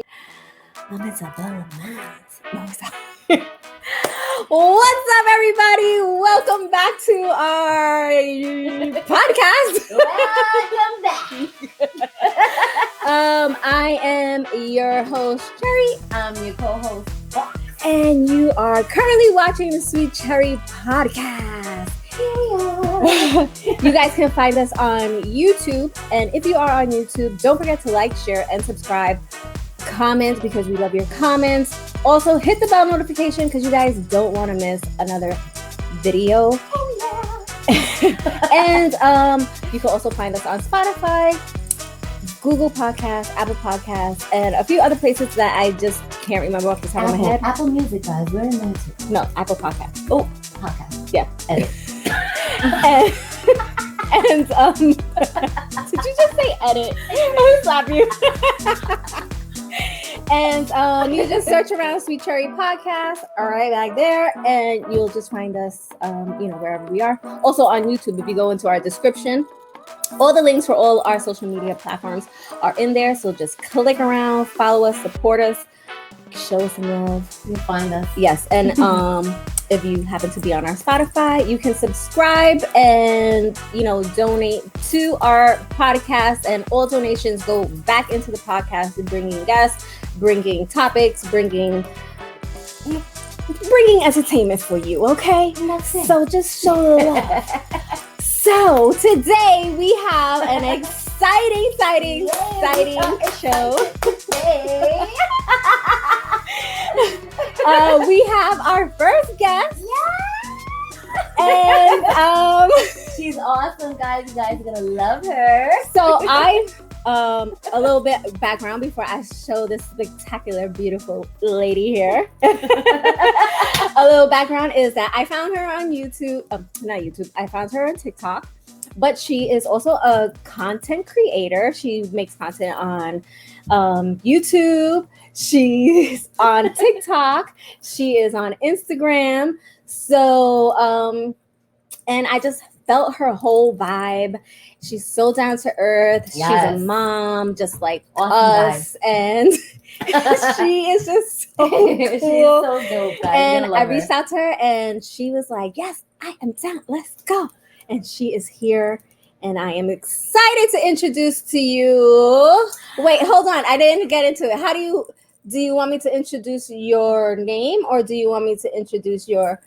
It's a blow of minds. No, stop. What's up, everybody? Welcome back to our podcast. Welcome back. I am your host, Cherry. I'm your co-host, Fox. And you are currently watching the Sweet Cherry podcast. You guys can find us on YouTube. And if you are on YouTube, don't forget to like, share, and subscribe. Comment because we love your comments. Also, hit the bell notification because you guys don't want to miss another video. And you can also find us on Spotify, Google Podcasts, Apple Podcasts, and a few other places that I just can't remember off the top of my head. Apple Music, guys. We're in there too. No, Apple Podcasts. Oh, podcast. Yeah. Edit. and did you just say edit? I'll slap you. And you just search around Sweet Cherry Podcast, all right, back there, and you'll just find us, wherever we are. Also on YouTube, if you go into our description, all the links for all our social media platforms are in there. So just click around, follow us, support us, show us some love. You'll find us. Yes, and if you happen to be on our Spotify, you can subscribe and, donate to our podcast. And all donations go back into the podcast, bringing guests, bringing topics, bringing entertainment for you, okay? So just show the love. So today we have an exciting show. We have our first guest. And she's awesome, guys. You guys are gonna love her. So a little bit of background before I show this spectacular, beautiful lady here. A little background is that I found her on YouTube. Not YouTube. I found her on TikTok. But she is also a content creator. She makes content on YouTube. She's on TikTok. She is on Instagram. So, and I just felt her whole vibe. She's so down to earth. Yes. She's a mom, just like awesome us. Vibe. And she is just so cool. She's so dope, guys. And I reached out to her and she was like, yes, I am down. Let's go. And she is here. And I am excited to introduce to you. Wait, hold on. I didn't get into it. How do you want me to introduce your name, or do you want me to introduce your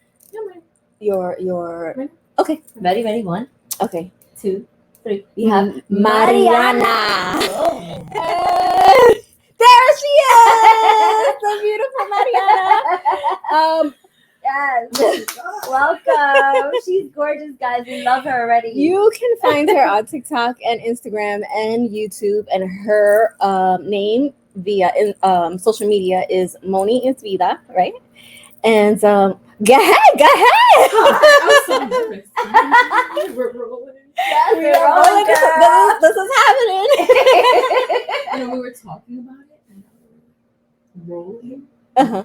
okay. Ready, 1, okay, 2, 3. We have Mariana. There she is, the beautiful Mariana. Yes. Welcome. She's gorgeous, guys. We love her already. You can find her on TikTok and Instagram and YouTube, and her name via social media is Monisvida, right? And go ahead. I'm so nervous. We're rolling. Yes, we're rolling. This is happening. We were talking about it and rolling. Uh-huh.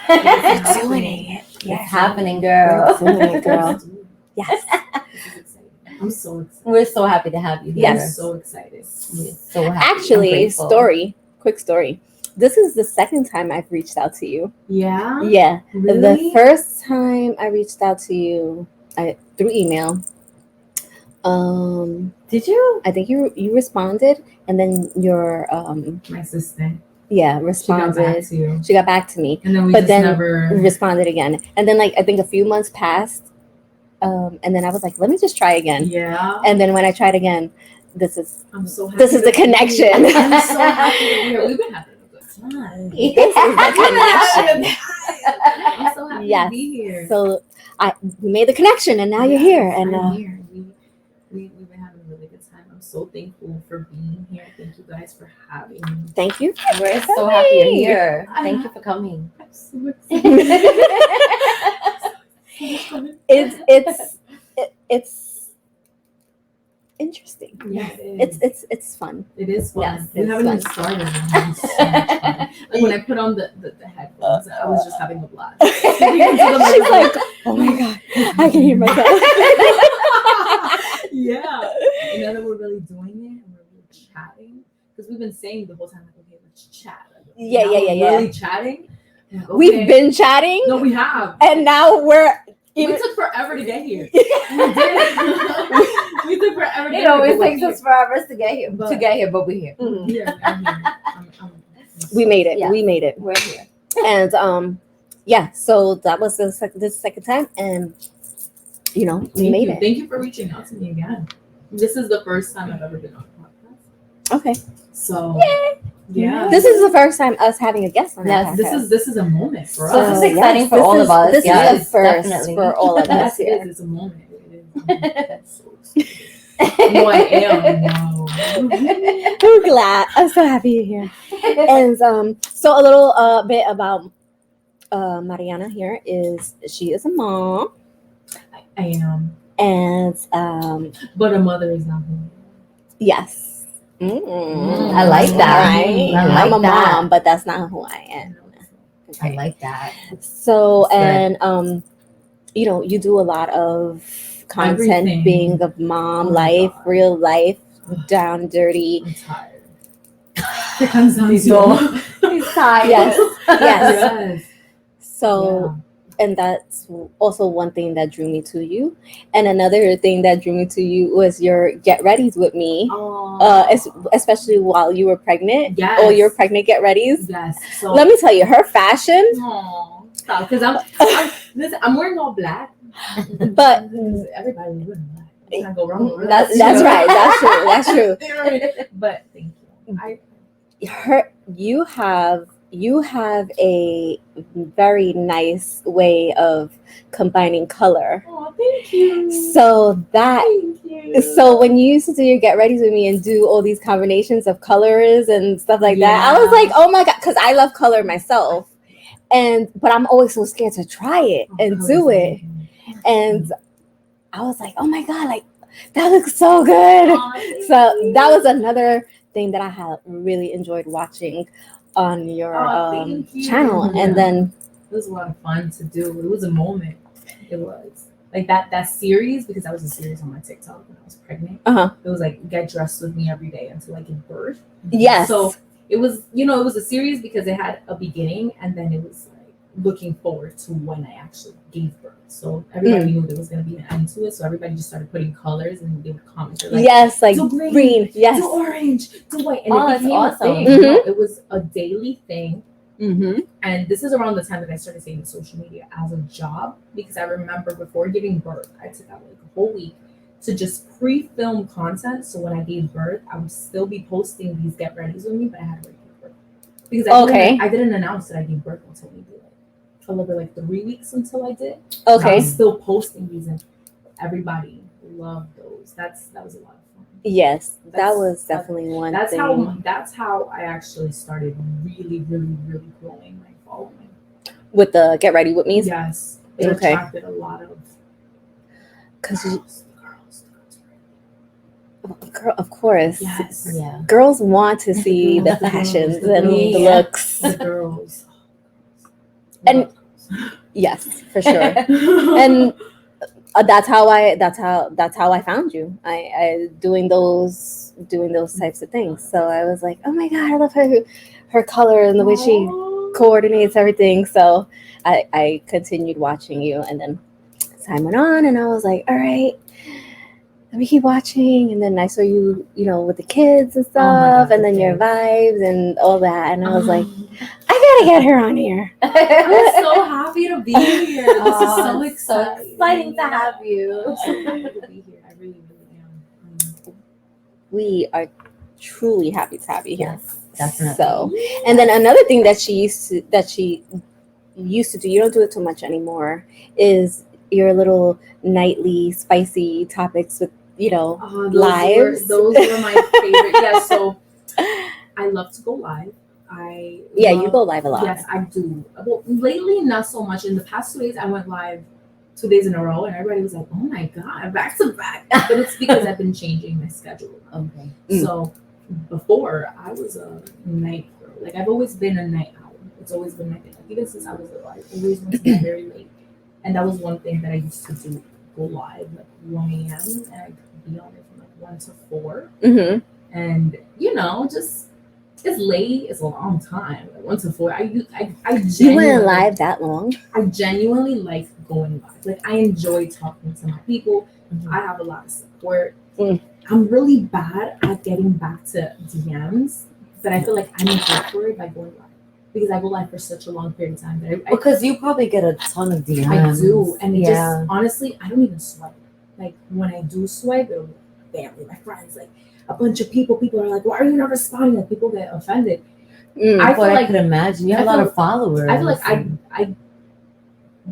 We're doing it. It's happening, girl. We're doing it, girl. Yes. This is exciting. I'm so excited. We're so happy to have you here. Yes. I'm so excited. We're so happy. Actually, quick story. This is the second time I've reached out to you. Yeah? Yeah. Really? The first time I reached out to you through email. Did you? I think you responded, and then your My assistant. responded. She got back to you. She got back to me. And then we But just then never responded again. And then I think a few months passed. And then I was like, let me just try again. Yeah. And then when I tried again, this is so happy. this is the connection. I'm so happy to be here. We've been having a good time. This is the connection. I'm so happy Yes. to be here. So we made the connection, and now you're here. And I'm here. We've been having a really good time. I'm so thankful for being here. Thank you guys for having me. thank you. We're so happy you're here. Thank you for coming. I'm so excited. It's interesting. Yeah, it is. It's fun. It is fun. Yes, we it's haven't even fun. started. And I'm having so much fun. Like when I put on the headphones, I was just having a blast. She's like, oh my god, I can hear myself. Yeah. And now that we're really doing it and we're really chatting, because we've been saying the whole time, like, chat. Yeah, Now yeah, we're yeah. Really chatting. Like, okay. We've been chatting. No, we have. And now we're. We took forever to get here. We did. We took forever to get It here. always but takes us forever to get here. But- But we're here. Mhm. Yeah, I'm here. We made it. Yeah. We made it. We're here. And yeah. So that was the second time, and we made it. Thank you for reaching out to me again. This is the first time I've ever been on a podcast. Okay. So yeah. This is the first time us having a guest on our Yes, podcast. This is a moment for So us. this is exciting for all of us. This Yes, is a first definitely. for all of us Yes, it here. is. It's a moment. It is. I'm so excited. No, I am. Wow. I'm glad. I'm so happy you're here. And so a little bit about Mariana here is she is a mom, I am. and But a mother is not home. yes. I like that. Right? I like I'm a that. mom, but that's not who I am. I like that. So, That's and you do a lot of content Everything. being a mom, Oh my life, God. real life, down and dirty. I'm tired. It comes down He's to He's tired. Yes. Yes. Yes. So, and that's also one thing that drew me to you. And another thing that drew me to you was your get readies with me, especially while you were pregnant. Yes. Oh, your pregnant get readies. Yes. So Let me tell you, her fashion, stop, because listen, I'm wearing all black. but Everybody was wearing black. You can't go wrong with that's that. right. That's true. That's true. You know what I mean? But thank you. You have a very nice way of combining color. Oh, thank you. So Thank you. so when you used to do your get ready with me and do all these combinations of colors and stuff like that, I was like, oh my God, because I love color myself. But I'm always so scared to try it and do it. And I was like, oh my God, like that looks so good. So that was another thing that I had really enjoyed watching on your thank you. channel. Yeah. And then It was a lot of fun to do. It was a moment. It was like that series, because that was a series on my TikTok when I was pregnant. It was like get dressed with me every day until I give birth. yes. So it was, it was a series because it had a beginning, and then it was like looking forward to when I actually gave birth. So everybody knew there was going to be an end to it. So everybody just started putting colors, and they would comment. Like, yes, like to green. Yes. to orange, to white. And Oh, it that's became awesome. a thing. Mhm. It was a daily thing. Mm-hmm. And this is around the time that I started taking social media as a job, because I remember before giving birth, I took out like a whole week to just pre-film content. So when I gave birth, I would still be posting these get readies with me, but I had to give birth. Because I didn't announce that I gave birth until maybe like a little bit like 3 weeks until I did. I Okay. was still posting these, and everybody loved those. That was a lot of fun. Yes, that That's- was definitely one That's thing. that's how I actually started really, really, really growing my following. With the get ready with me. Yes, it Okay. attracted a lot of Because girls. girl, of course. Yes, Yeah. Girls want to see the The girls, fashions the and girls. the Yeah. looks. the girls. And- Yes, for sure. And that's how I found you. I doing those types of things. So I was like, oh my God, I love her color and the way she coordinates everything. So I continued watching you, and then time went on, and I was like, all right, let me keep watching. And then I saw you, with the kids and stuff, God, and the then your kids. vibes and all that. And I was like, I gotta get her on here. I'm so happy to be here. This is so it's exciting. exciting to have you. I'm so happy to be here. I really, really am. We are truly happy to have you here. Yes, definitely. So, and then another thing that she used to do, you don't do it too much anymore, is your little nightly spicy topics with Those lives. Those were my favorite. Yeah, so I love to go live. You go live a lot. Yes, I do. Well, lately, not so much. In the past 2 days, I went live 2 days in a row, and everybody was like, "Oh my God, back to back!" But it's because I've been changing my schedule. Okay. So before, I was a night girl. Like I've always been a night owl. It's always been my thing. Like, even since I was little, I always went to bed very late, and that was one thing that I used to do: go live like 1 a.m. and I could be on it from like 1 to 4, Mm-hmm. and just It's late. It's a long time. Like 1 to 4. I You genuinely, went live that long? I genuinely like going live. Like I enjoy talking to my people. Mhm. I have a lot of support. Mm. I'm really bad at getting back to DMs, but I feel like I make up for it by going live because I go live for such a long period of time that Because you probably get a ton of DMs. I do, and it yeah. just honestly, I don't even swipe. Like when I do swipe, it'll be family, my friends, like a bunch of people. People are like, "Why are you not responding?" Like people get offended. I feel I like could imagine. You have I a lot feel- of followers. I feel like I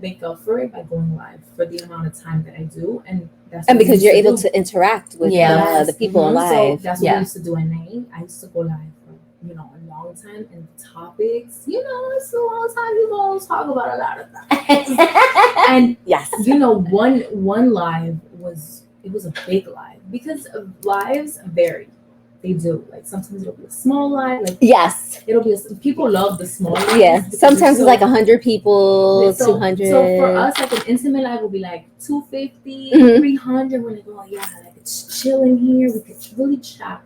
make up for it by going live for the amount of time that I do, and that's And what we because used you're to able do. to interact with Yes. the people Mhm. alive. So that's what Yeah. we used to do in A. I used to go live for a long time, and the topics, it's a long time. People always talk about a lot of things. And Yes. one live was a big live because lives vary. They do, like sometimes it'll be a small live, like Yes. it'll be people love the small lives. Yeah. because Sometimes so- it's like 100 people, so, 200. So for us, like an intimate live will be like 250, Mhm. 300. We're like, oh yeah, like it's chill in here. We could really chat.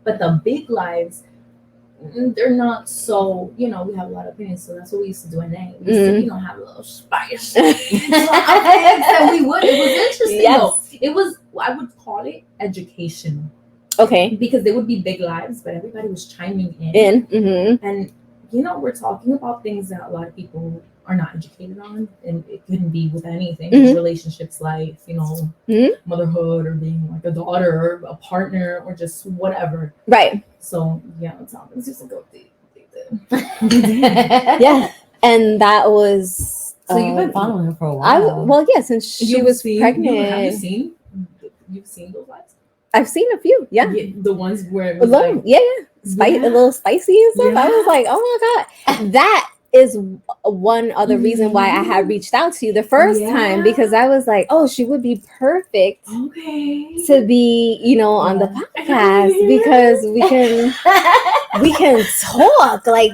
But the big lives, they're not so. We have a lot of opinions. So that's what we used to do in A. We used to, have a little spice. And we would. It was interesting Yes. though. It was. I would call it educational Okay. because they would be big lives, but everybody was chiming in. Mm-hmm. And we're talking about things that a lot of people are not educated on, and it couldn't be with anything, Mhm. relationships, life, Mhm. motherhood, or being like a daughter, or a partner, or just whatever. Right. So the topics used to go deep. Yeah. And that was. So you've been following her for a while. Since she was pregnant. Have you seen? You've seen those lives? I've seen a few. Yeah. The ones where it A was little, like, yeah. A little spicy and stuff. I was Yeah. like, oh my God. That is one other reason why I had reached out to you the first time, Yeah. because I was like, oh, she would be perfect okay, to be, on the podcast because we can talk like,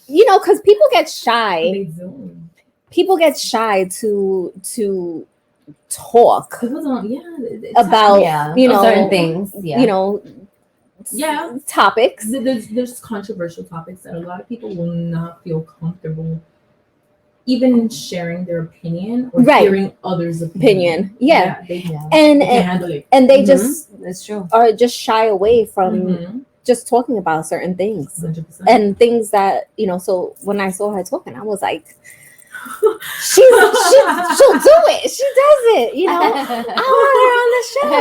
because people get shy. They do. People get shy to talk People don't. Yeah. about certain things. Yeah. Topics. There's controversial topics that a lot of people will not feel comfortable even sharing their opinion or Right. hearing others' opinion. Yeah. They And can't handle it. and they Mhm. just That's true. are just shy away from Mhm. just talking about certain things 100%. and things that so when I saw her talking, I was like, she'll do it. She does it. I want her on the show.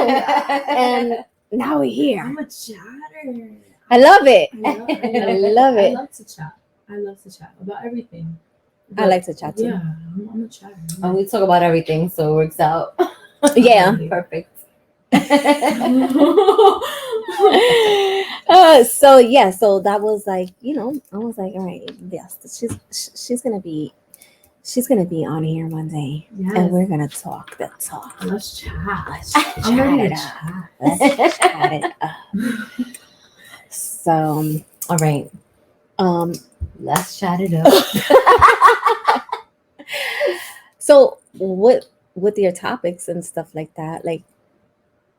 And now we're here. I'm a chatter. I love it. I love it. I love to chat. I love to chat about everything. I like to chat too. Yeah, I'm a chatter. And we talk about everything, so it works out. Yeah. Perfect. So that was like, I was like, all right, yes, she's gonna be on here one day, Yes. and we're gonna talk the talk. Let's chat. I'm ready to chat. Let's chat it up. So, All right, let's chat it up. so what with your topics and stuff like that, like,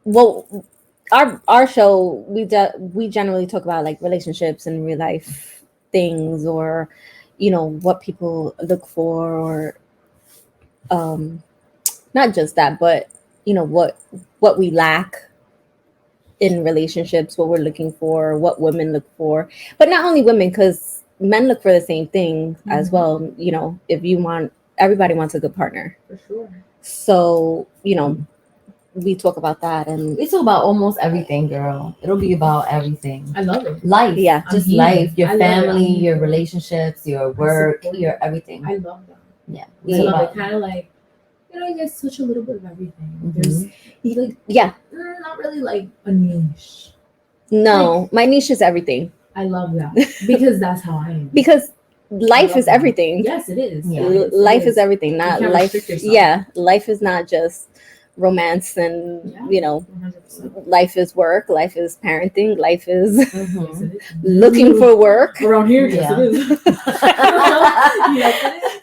well, our show, we generally talk about like relationships and real life things, or what people look for, or not just that, but what we lack in relationships, what we're looking for, what women look for, but not only women, because men look for the same thing as well. If you want, everybody wants a good partner, For sure. so we talk about that, and We talk about almost everything, girl. It'll be about everything. I love it. Life, Yeah. just I'm here. life, your I love it. family, I'm your here. relationships, your work, support your it. everything. I love that. Yeah, I we love about it. Kind of like, you guys touch a little bit of everything. Mhm. There's like, yeah, not really like a niche. no, my niche is everything, I love that because that's how I am. because life love is that. everything. Yes, it is. Yeah. It is. It Life is everything, not can't life. restrict yourself. Yeah, life is not just romance, and Yeah. 100%. life is work, life is parenting, life is Yes, Mhm. it is. looking for work, Around here, Yeah. yes, it is. Yes, it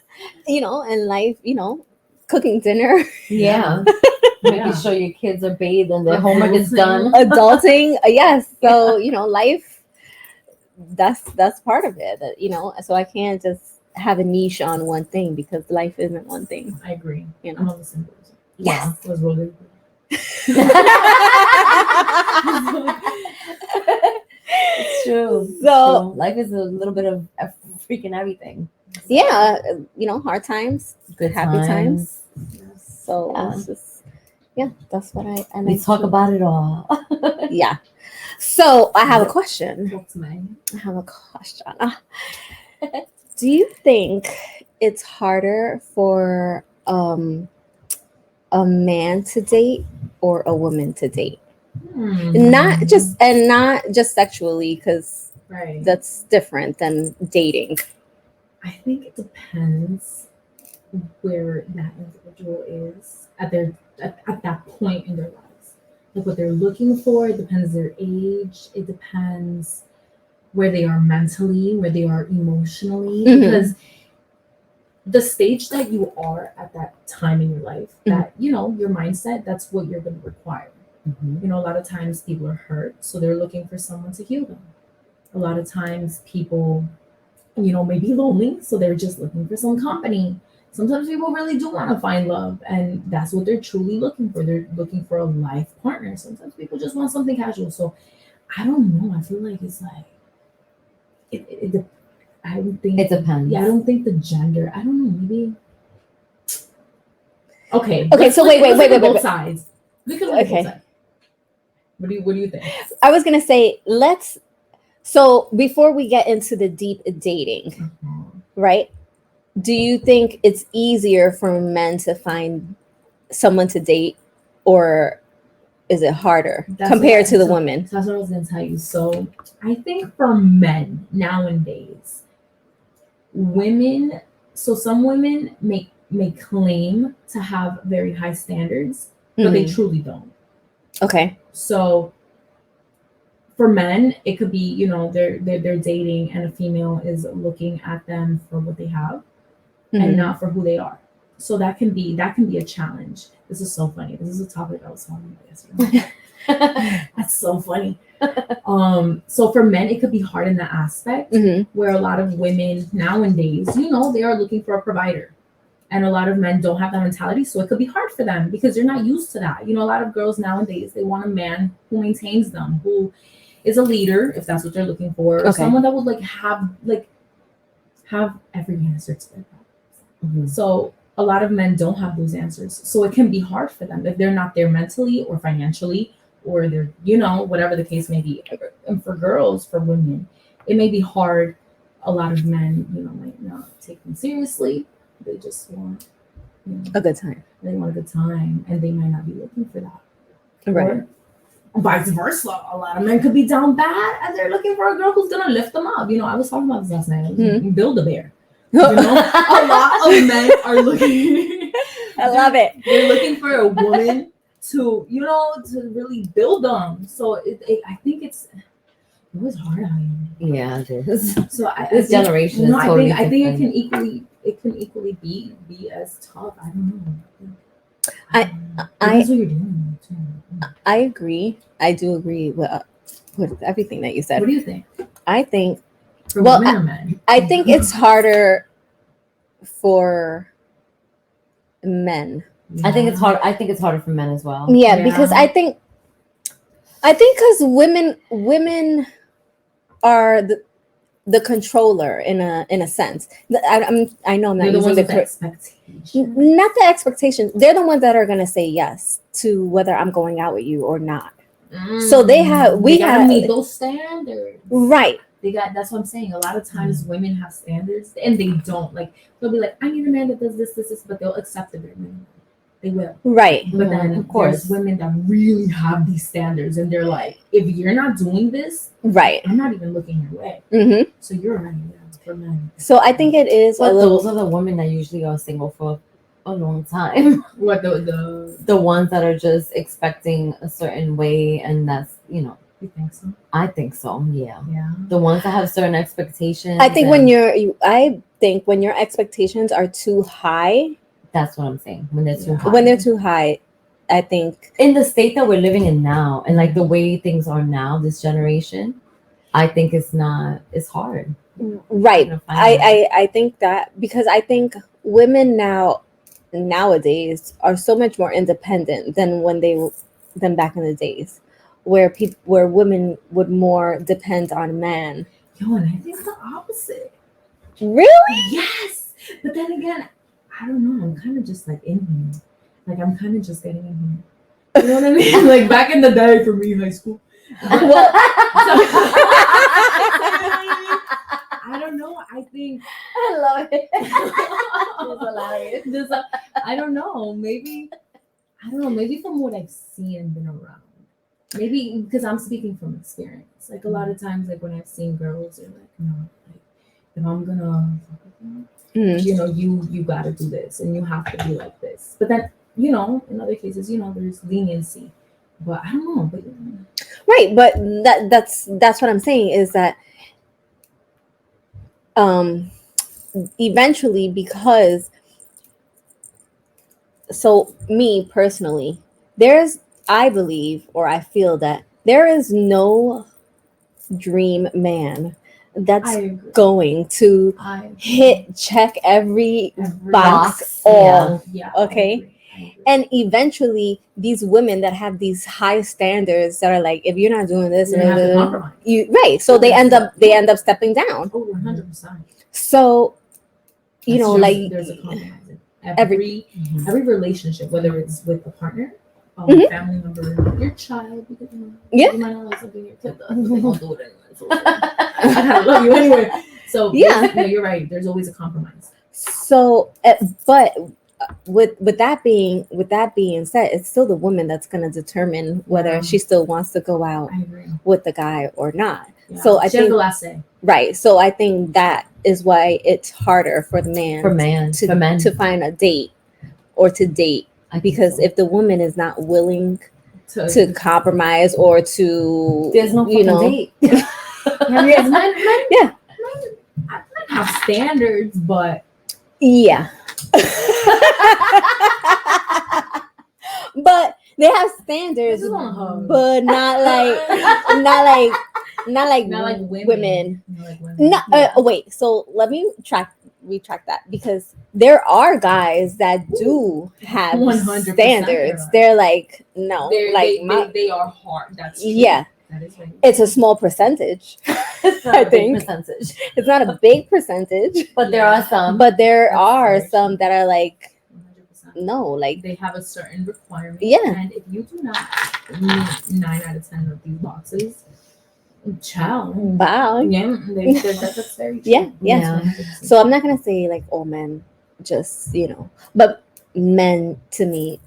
is. and life, cooking dinner, Yeah. Yeah. Making sure your kids are bathed and their Adulting. homework is done. adulting. Yes, so life that's part of it. That, so I can't just have a niche on one thing because life isn't one thing. I agree. You know? I'm on the same person. Yes. It was really good. It's true. So- life is a little bit of freaking everything. Yeah, hard times, Good happy times. So Yeah. it's just, that's what I We like talk to- about it all. Yeah. So I have a question. What's mine? I have a question. Do you think it's harder for a man to date or a woman to date? Not just sexually, because right. that's different than dating. I think it depends where that individual is at that point in their lives. Like what they're looking for. It depends their age. It depends where they are mentally, where they are emotionally. Mhm. Because the stage that you are at that time in your life, that your mindset, that's what you're going to require. Mhm. A lot of times people are hurt, so they're looking for someone to heal them. A lot of times people, may be lonely, so they're just looking for some company. Sometimes people really do want to find love, and that's what they're truly looking for. They're looking for a life partner. Sometimes people just want something casual. So I don't know. I feel like it's like I don't think It depends. Yeah, I don't think the gender. I don't know. Maybe. Okay. So wait. Both sides. We could look at both Okay. sides. What do you think? I was gonna say so before we get into the deep dating, right? Do you think it's easier for men to find someone to date, or is it harder compared to the women? That's what I was going to tell you. So I think for men nowadays, some women may claim to have very high standards, but they truly don't. Okay. So for men, it could be, they're dating and a female is looking at them for what they have and not for who they are. So that can be a challenge. This is so funny. This is a topic I was talking about yesterday. That's so funny. So for men, it could be hard in that aspect where a lot of women nowadays, they are looking for a provider. And a lot of men don't have that mentality. So it could be hard for them because they're not used to that. A lot of girls nowadays, they want a man who maintains them, who is a leader, if that's what they're looking for. Or someone that would have every answer to their problems. So a lot of men don't have those answers. So it can be hard for them if they're not there mentally or financially, or they're, whatever the case may be. And for girls, for women, it may be hard. A lot of men, might not take them seriously. They just want a good time. They want a good time, and they might not be looking for that. Right. Or vice versa. A lot of men could be down bad, and they're looking for a girl who's gonna lift them up. I was talking about this last night. Build a bear. A lot of men are looking. I love it. They're looking for a woman to really build them. So I think it was hard out here. Yeah, it is. So This generation is totally I think different. it can equally be as tough. I don't know. I That's what you're doing too. I agree. I do agree with everything that you said. What do you think? I think For Well, women or men? I think it's harder for men. I think it's hard. I think it's harder for men as well. Yeah, because I think because women are the controller in a sense. I know I'm not They're the using ones the with the expectation. not the expectations. They're the ones that are gonna say yes to whether I'm going out with you or not. So we gotta have meet those standards. right. That's what I'm saying. A lot of times women have standards and they don't. Like they'll be like, I need a man that does this, but they'll accept it. They will. Right. But then of course, there's women that really have these standards and they're like, if you're not doing this, Right. I'm not even looking your way. Mm-hmm. So you're right, for men. So I think it is but a little. those are the women that usually are single for a long time. What the The ones that are just expecting a certain way, and that's you think so? I think so. Yeah. Yeah. The ones that have certain expectations. I think I think when your expectations are too high, that's what I'm saying. When they're too high. when they're too high, I think in the state that we're living in now, and like the way things are now, this generation, I think it's hard. Right. You're gonna find I think that because I think women nowadays are so much more independent than than back in the days where women would more depend on man. Yo, and I think it's the opposite. Really? Yes. But then again, I don't know. I'm kind of just like in here. Like I'm kind of just getting in here. You know what I mean? Like back in the day for me, high school. Well, I don't know. I think I love it. It's hilarious. just, I don't know. Maybe I don't know. Maybe from what I've seen and been around. Maybe because I'm speaking from experience. Like a lot of times, like when I've seen girls, they're like, no, like if I'm gonna fuck with you, mm, you know, you gotta do this and you have to be like this. But then, you know, in other cases, you know, there's leniency. But I don't know. But right, but that's what I'm saying is that eventually because so me personally I believe or I feel that there is no dream man that's I agree. going to I check every Every box box, all yeah. okay. I agree. and eventually these women that have these high standards that are like if you're not doing this You're gonna have to compromise. right so they end up stepping down. Oh, 100%. So you know There's a compromise in every relationship, whether it's with a partner, Mhm. family member, your child, because you know, Yeah. you might not like something your kid does, but they gonna do it anyway. So I kind of love you anyway. So Yeah. no, you're right. There's always a compromise. So but with that being said, it's still the woman that's going to determine whether Yeah. she still wants to go out I agree. with the guy or not. Yeah. So I she has think the last say. right. So I think that is why it's harder for the man For men. to find a date or to date because if the woman is not willing to compromise or to there's no fucking date. Men Yeah. have standards, but Yeah. But they have standards, This is on her. but not like not like women. Not like women. No, Yeah. wait. So let me retract that because there are guys that do have 100% standards. right. They're like no, They are hard. That's true. yeah. That is right. It's a small percentage. It's not I a big think. percentage. It's not a big percentage, But there are some. but there That's are very some true. that are like 100%. no, like They have a certain requirement. Yeah. And if you do not meet 9 out of 10 of these boxes, ciao. wow. Yeah, that's very true. Yeah. Yeah. 100%. So I'm not gonna say like all men, just but men to me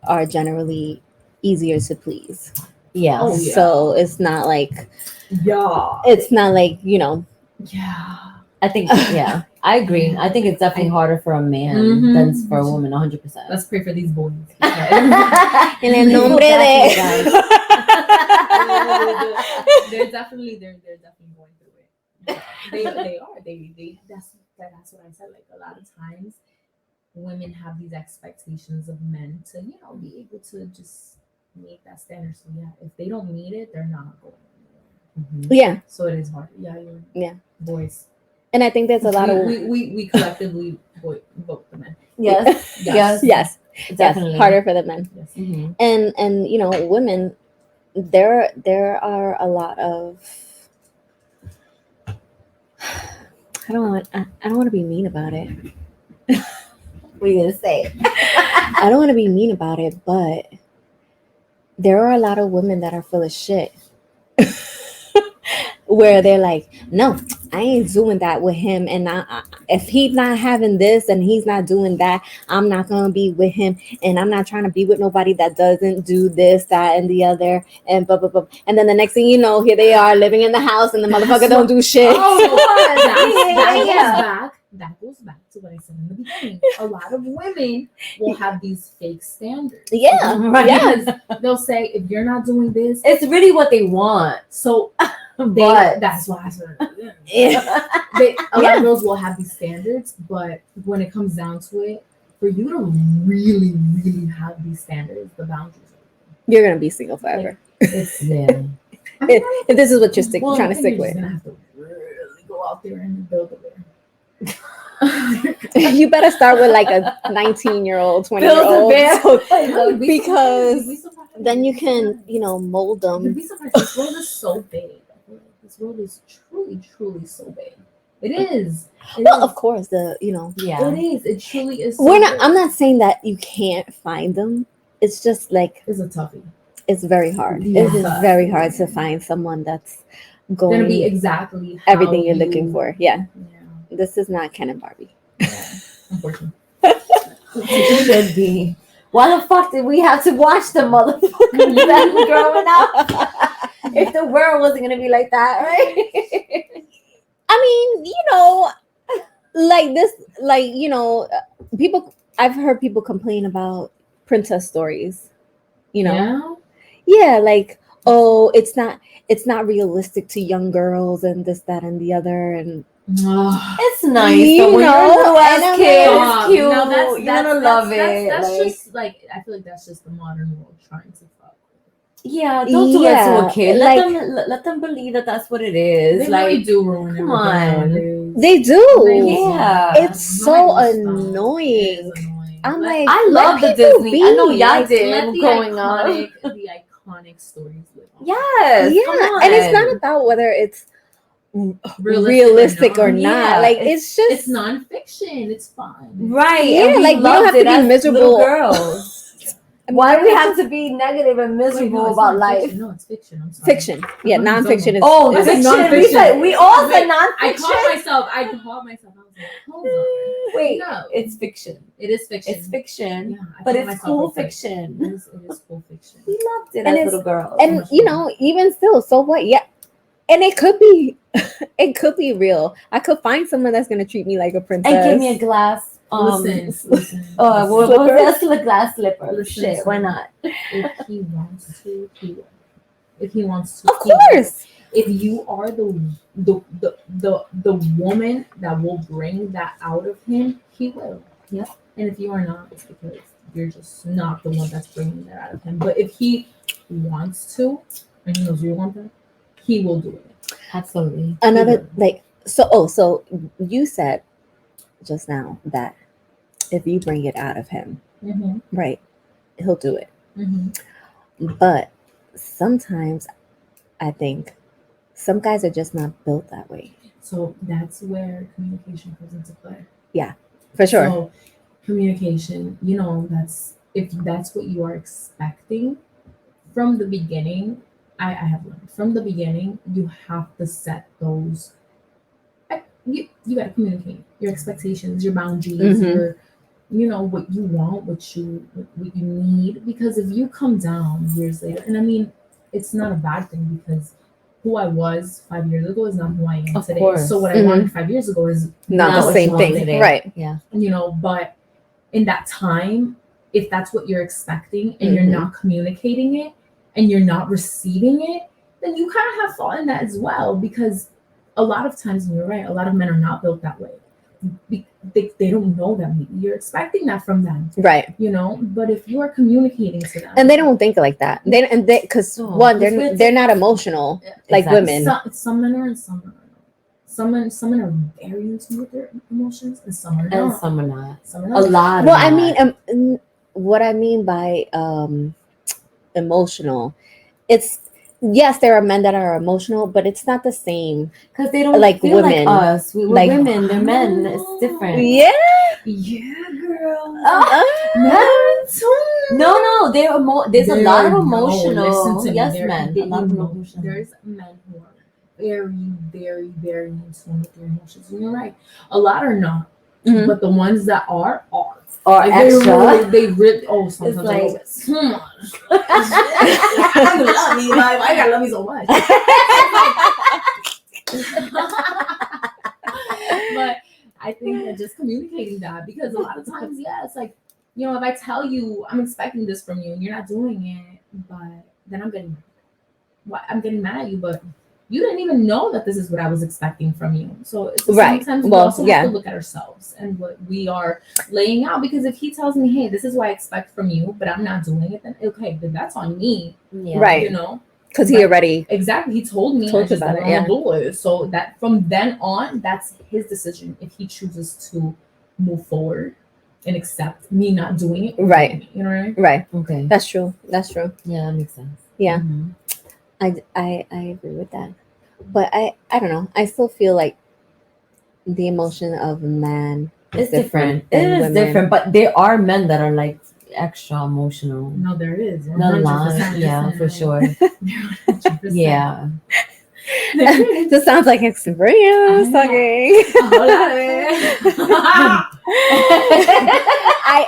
are generally easier to please. Yes. Oh, yeah. So it's not like yeah. yeah. I think, yeah, I agree. I think it's definitely harder for a man Mhm. than for a woman, 100%. Let's pray for these boys. En el nombre de they're definitely going through it. They are. That's what I said. Like a lot of times women have these expectations of men to, be able to just meet that standard. So yeah, if they don't meet it, they're not going anywhere. Yeah. So it is hard. Yeah. Boys. And I think there's a lot of we collectively vote the men. Yes. yes, Definitely. harder for the men. Yes. Mhm. And women, there are a lot of I don't want to be mean about it. What are you gonna say? I don't want to be mean about it, but there are a lot of women that are full of shit. Where they're like, no, I ain't doing that with him. And if he's not having this and he's not doing that, I'm not going to be with him. And I'm not trying to be with nobody that doesn't do this, that, and the other. And blah, blah, blah. And then the next thing you know, here they are living in the house and the motherfucker don't do shit. That goes back to what I said in the beginning. A lot of women will have these fake standards. Yeah. Right. Yes. They'll say, if you're not doing this, It's really what they want. so But that's why I said Yeah. a lot of girls will have these standards, but when it comes down to it, for you to really, really have these standards, the boundaries, You're going to be single forever. it's yeah. if this is what you're Well, trying I to think stick you're with. just gonna have to really go out there and build a bear. You better start with like a 19-year-old, 20-year-old, bear. because then you can, mold You'd them. be surprised. This world is so big. I feel like this world is truly, truly so big. It is. Well, of course, It is. It truly is. So we're not. big. I'm not saying that you can't find them. It's just like It's a toughie. it's very hard. Yeah. It is very hard to find someone that's Gonna be going exactly how everything you're looking for. Yeah, Yeah. this is not Ken and Barbie. Unfortunately. It should be. Why the fuck did we have to watch the motherfuckers then growing up? If the world wasn't gonna be like that, right? I mean, like this, people. I've heard people complain about princess stories. Yeah, like, oh, it's not realistic to young girls and this, that, and the other, and It's nice. You But when know, you're a little and ass I'm kid, like, it's cute. You're gonna love it. That's like, just like I feel like that's just the modern world trying to fuck. yeah, don't do that to a Yeah, kid. like- let them believe that that's what it is. They like, really do ruin come everything on. nowadays. they do. Yeah. It's so annoying. It is annoying. I'm Let- like, I let love the people Disney. I know be. y'all Like, did let the growing up. iconic stories live on. Yes. Yeah, come on. and it's not about whether it's realistic or not. Yeah, Like, it's just It's nonfiction. It's fun. right. Yeah, and we like, you don't loved have to it be as miserable. little girls. I mean, Why do we it's have to be negative and Wait, miserable no, it's about not life? fiction. No, it's fiction. I'm sorry. fiction? Yeah, I'm nonfiction is. Oh, It's fiction. nonfiction. We all said Wait, I nonfiction. caught myself. I was like, hold on. Wait, No. it's fiction. It is fiction. It's fiction. Yeah, I But caught it's myself cool with it. fiction. It is cool fiction. We loved it And as it's- little girls. And even still, so what? Yeah, and it could be, it could be real. I could find someone that's gonna treat me like a princess. and give me a glass. Listen. What was Slipper? that? Glass slipper. Listen, Shit, why not? If he wants to, he will. If he wants to, Of he will. course. If you are the woman that will bring that out of him, he will. Yep. And if you are not, it's because you're just not the one that's bringing that out of him. But if he wants to, and he knows you want that, he will do it. Absolutely. Another so you said just now that if you bring it out of him, Mm-hmm. right, he'll do it. Mm-hmm. But sometimes I think some guys are just not built that way. So that's where communication comes into play. For sure. So communication, if that's what you are expecting from the beginning, I have learned from the beginning, you have to set those. You got to communicate your expectations, your boundaries, Mhm. what you want, what you need. Because if you come down years later, and I mean, it's not a bad thing because who I was 5 years ago is not who I am Of today. course. So what I wanted 5 years ago is Not Not the what same you want thing. today. Right. Yeah. but in that time, if that's what you're expecting and Mhm. you're not communicating it and you're not receiving it, then you kind of have fault in that as well. Because a lot of times, and you're right, a lot of men are not built that way. They don't know that. Maybe you're expecting that from them, Right. but if you are communicating to them, And they don't think like that. Because No, one, because they're not emotional like Exactly. women. some men are and some men are not. Some men are very in tune with their emotions and some are And not. some are not. Some are A not. lot. Well, are I not. mean, what I mean by emotional, it's yes, there are men that are emotional, but it's not the same. Because they don't like feel women. like us. We're Like- women. They're men. It's different. Yeah. Yeah, girl. No. There's a lot of No, emotional. listen to me. Yes, There- men. they- A lot of you know, emotional. There's men who are very, very, very in tune with their emotions. And you're right. A lot are not. Mhm. But the ones that are. Or Like, extra. They really, sometimes It's I go, like- come on. I love me. Like, why you gotta love me so much? But I think that just communicating that, because a lot of times, it's like, if I tell you I'm expecting this from you and you're not doing it, but then I'm getting mad at you, but you didn't even know that this is what I was expecting from you. So it's Right. sometimes we Well, also have to look at ourselves and what we are laying out. Because if he tells me, hey, this is what I expect from you, but I'm not doing it, then okay, then that's on me. Yeah. Right. Because he already exactly. He told me Told I you just about don't it, want to do it. So that from then on, that's his decision if he chooses to move forward and accept me not doing it. Right. You know what I mean? right. Okay. That's true. That's true. Yeah, that makes sense. Yeah. Mhm. I agree with that. But I don't know. I still feel like the emotion of a man It's different. It than is women. different, but there are men that are like extra emotional. No, there is. No lie. 100%. Yeah, for sure. 100%. Yeah. This sounds like experience talking. I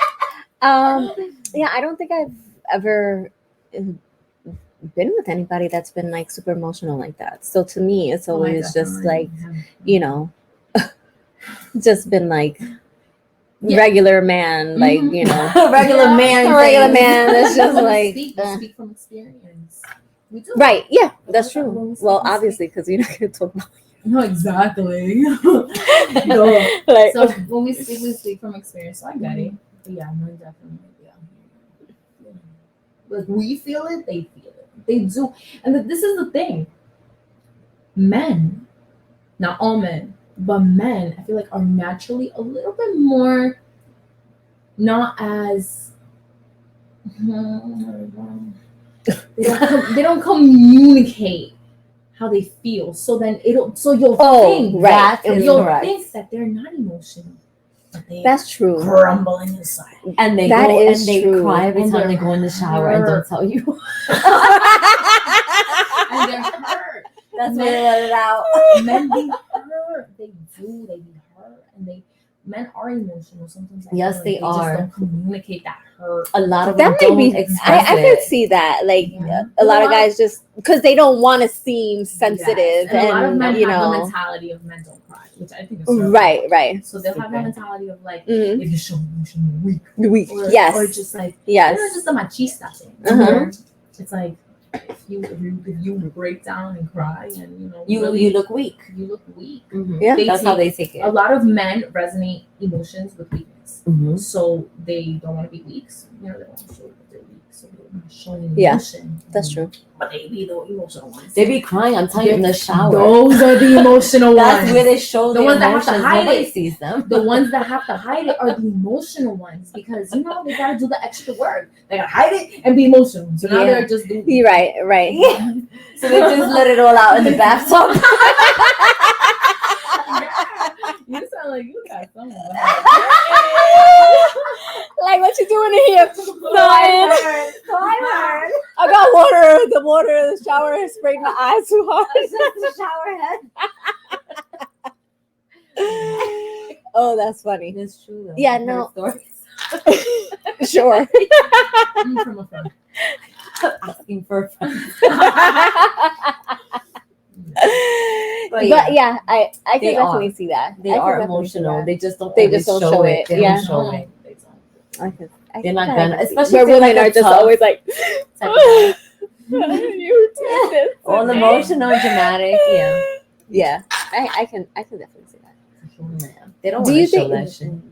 yeah, I don't think I've ever been with anybody that's been like super emotional like that. So to me, it's always just like, you know, just been like regular man, like, you know, Regular man. a regular thing. man that's just When we like speak, we speak from experience. We do. right. Yeah, that's When true. we speak, Well, we obviously, because you're not going to talk about No, exactly. like So when we speak from experience. So I get it. But yeah, no, definitely. Yeah. Like we feel it, they feel it. They do. And this is the thing. Men, not all men, but men, I feel like are naturally a little bit more not as they don't communicate how they feel. So then you'll think right. you'll correct. think that they're not emotional. But they that's true. crumbling inside. And they That go is and they true. cry every And time they they're go in the shower and don't hurt. tell you. And they're hurt. That's why they let it out. Men be hurt. They do. They be hurt. And men are emotional sometimes. I Yes, feel like they are. just don't communicate that hurt. A lot of That them may don't be. express I it. could see that. Like Yeah. a lot of guys just because they don't want to seem sensitive, Yes. And a lot of men you have the know, mentality of men don't cry, which I think is terrible. right. So they'll have that Okay. mentality of like, Mhm. if you show emotion, you're weak. Weak. Or, Yes. Or just like, Yes. just a machista thing. Uh-huh. Where It's like if you break down and cry and You really, look weak. you look weak. Mhm. Yeah. That's how they take it. A lot of men resonate emotions with weakness, Mhm. so they don't want to be weak. So, they don't want to show that they're weak, so they're not showing Yeah, emotion. That's true. But they be the emotional ones. They be crying, I'm telling you, in the shower. Those are the emotional That's ones. where they show The their ones that have to emotions. hide Nobody it. sees them. The ones that have to hide it are the emotional ones because they gotta do the extra work. They gotta hide it and be emotional. So now Yeah. they're just doing. You're right. So they just let it all out in the bathtub. You sound like you got something. Like what you doing in here? Nothing. I I got water. The water in the shower has sprayed my eyes too hard. It's just the shower head. Oh, that's funny. It's true though. Yeah, I've heard no. stories. Sure. From a friend. Asking for a friend. but yeah. yeah, I can They definitely are. see that. They I can are definitely see emotional. that. They just don't. They always just don't show it. They Yeah. don't show it. I They're not I gonna, can see. especially But if they're women like are a just tough always like, type of you did this. all today." emotional, dramatic. Yeah. Yeah, I can definitely see that. Yeah. They don't Do want you to show think-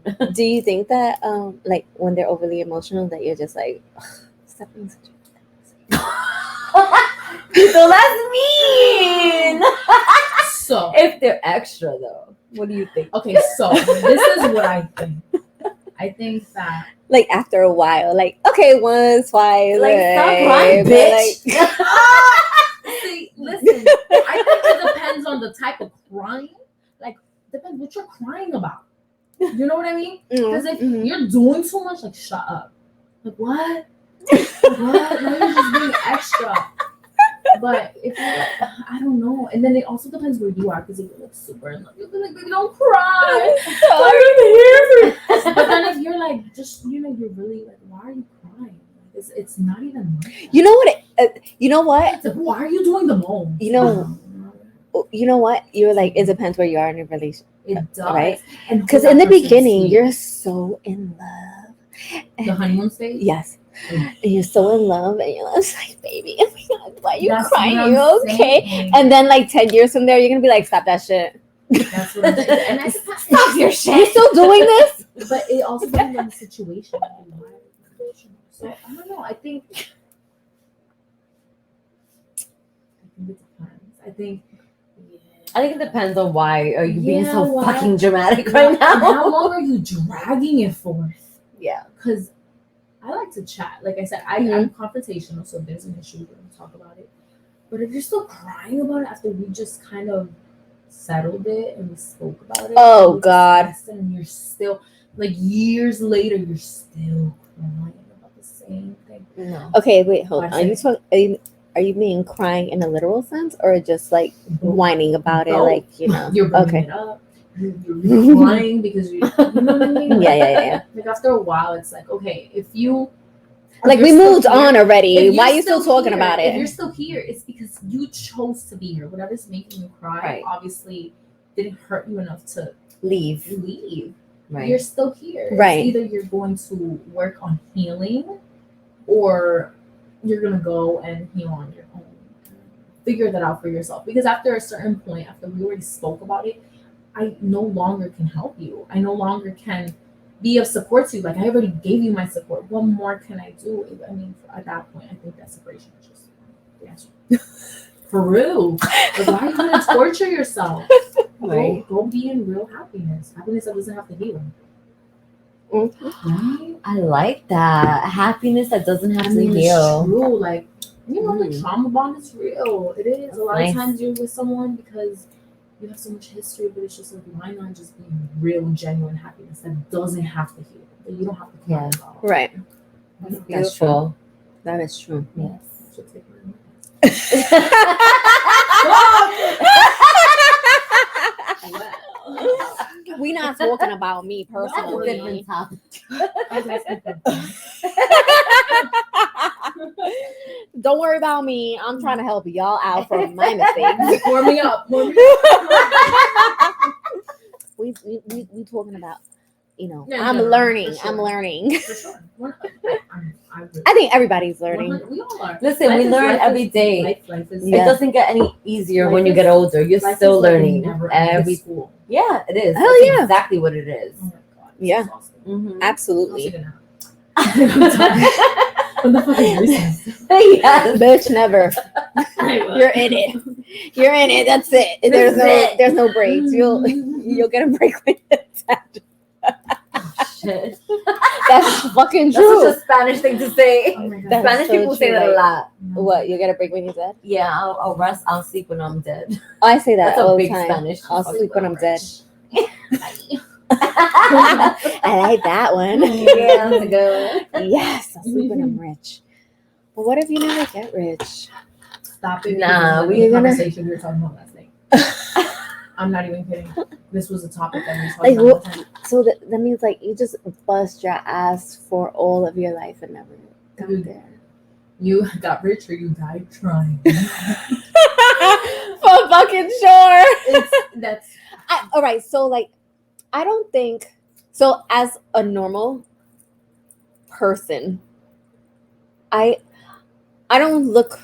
that shit. Do you think that like when they're overly emotional that you're just like, stop being such a So that's mean. So If they're extra though, what do you think? okay, so this is what I think. I think that like after a while, like okay, once, twice, Like, stop okay, crying, but, bitch. like, see, listen, I think it depends on the type of crying. Like depends what you're crying about. You know what I mean? Because if mhm. you're doing too much, like shut up. Like what? What? Now you're just being extra. But if you're like, I don't know. And then it also depends where you are. Because if you're like super in love, you'll be like, baby, don't cry. I'm here for you. But then if you're like, just, you're really like, why are you crying? Like, it's not even like You know what? You know what? It's like, why are you doing the most? You know. You know what? You're like, it depends where you are in your relationship. It does. Right? And Because who in the that person beginning, sees. you're so in love. The honeymoon stage? Yes. And you're so in love, and you're just like, baby, oh my God, why are you That's crying? what You I'm okay? saying. And then, like 10 years from there, you're gonna be like, stop that shit. That's what I'm saying. And I think that's Stop your You shit. still doing this? But it also depends on the situation. So I don't know. I think think. I think it depends on why are you being Yeah, so why? fucking dramatic And right now. how long are you dragging it for? Yeah. Because I like to chat. Like I said, Mhm. I'm confrontational, so if there's an issue, we're going to talk about it. But if you're still crying about it after we just kind of settled it and we spoke about it, Oh, and we God. discussed it, and you're still, like years later, you're still crying about the same thing. No. Okay, wait, hold on. Why say- Are you mean crying in a literal sense, or just like whining about it, Both. like You're bringing okay. it up. You're crying because you know what I mean? Yeah. Like after a while, it's like, okay, if you Like we you're still moved here- on already. if Why you're are you still talking here- about If you're it? still here, it's because you chose to be here. Whatever's making you cry, Right. obviously, didn't hurt you enough to Leave. leave. Right. You're still here. Right. It's either you're going to work on healing, or you're gonna go and heal on your own. Figure that out for yourself. Because after a certain point, after we already spoke about it, I no longer can help you. I no longer can be of support to you. Like I already gave you my support. What more can I do? I mean, at that point, I think that separation is just the answer. For real. Like, why are you gonna torture yourself? Right. Go be in real happiness. Happiness that doesn't have to heal. Mhm. Right? I like that. Happiness that doesn't have I to mean, it's heal. true. Like, you know, the Mm. trauma bond is real. It is. That's A lot nice. of times you're with someone because you have so much history, but it's just like, why not just be real, genuine happiness that doesn't have to heal, that you don't have to cry Yeah. about. Right. Why not? That's true. That is true. Yes. I should take my Well, We not talking about me That's a personally. different topic. I was asking for- Don't worry about me. I'm trying to help y'all out from my mistakes. Pour me up. Pour me up. we talking about, Yeah, I'm general, learning. for sure. I'm learning. For sure. I think everybody's learning. We all are. Listen, we learn every day. Life is Yeah. It doesn't get any easier Life when you is- get older. You're life still is like a learning never-ending every. school. Yeah, it is. Hell That's yeah. exactly what it is. Oh my god. it's Yeah. exhausting. Mm-hmm. Absolutely. What the fuck is recess? Yes. Bitch, never. You're in it. You're in it. That's it. This There's is no breaks. You'll get a break when it's attached. Shit. That's fucking That's true. such a Spanish thing to say. Oh my god. That's Spanish so people say true, that a like- lot. What? You get a break when you're dead? Yeah, I'll rest. I'll sleep when I'm dead. I say that That's all a the big time. Spanish. I'll sleep when I'm dead. Bye. I like that one. Yeah, that's a good one. Yes, I'll sleep when I'm rich. But what if you never get rich? Stop it. Nah, Nah, we we gonna- conversation we were talking about last night. I'm not even kidding. This was a topic that we talked Like, about. what- last night. So that means like you just bust your ass for all of your life and never got Dude. there. You got rich or you died trying. For fucking sure. That's All right, so like, I don't think so. As a normal person, I don't look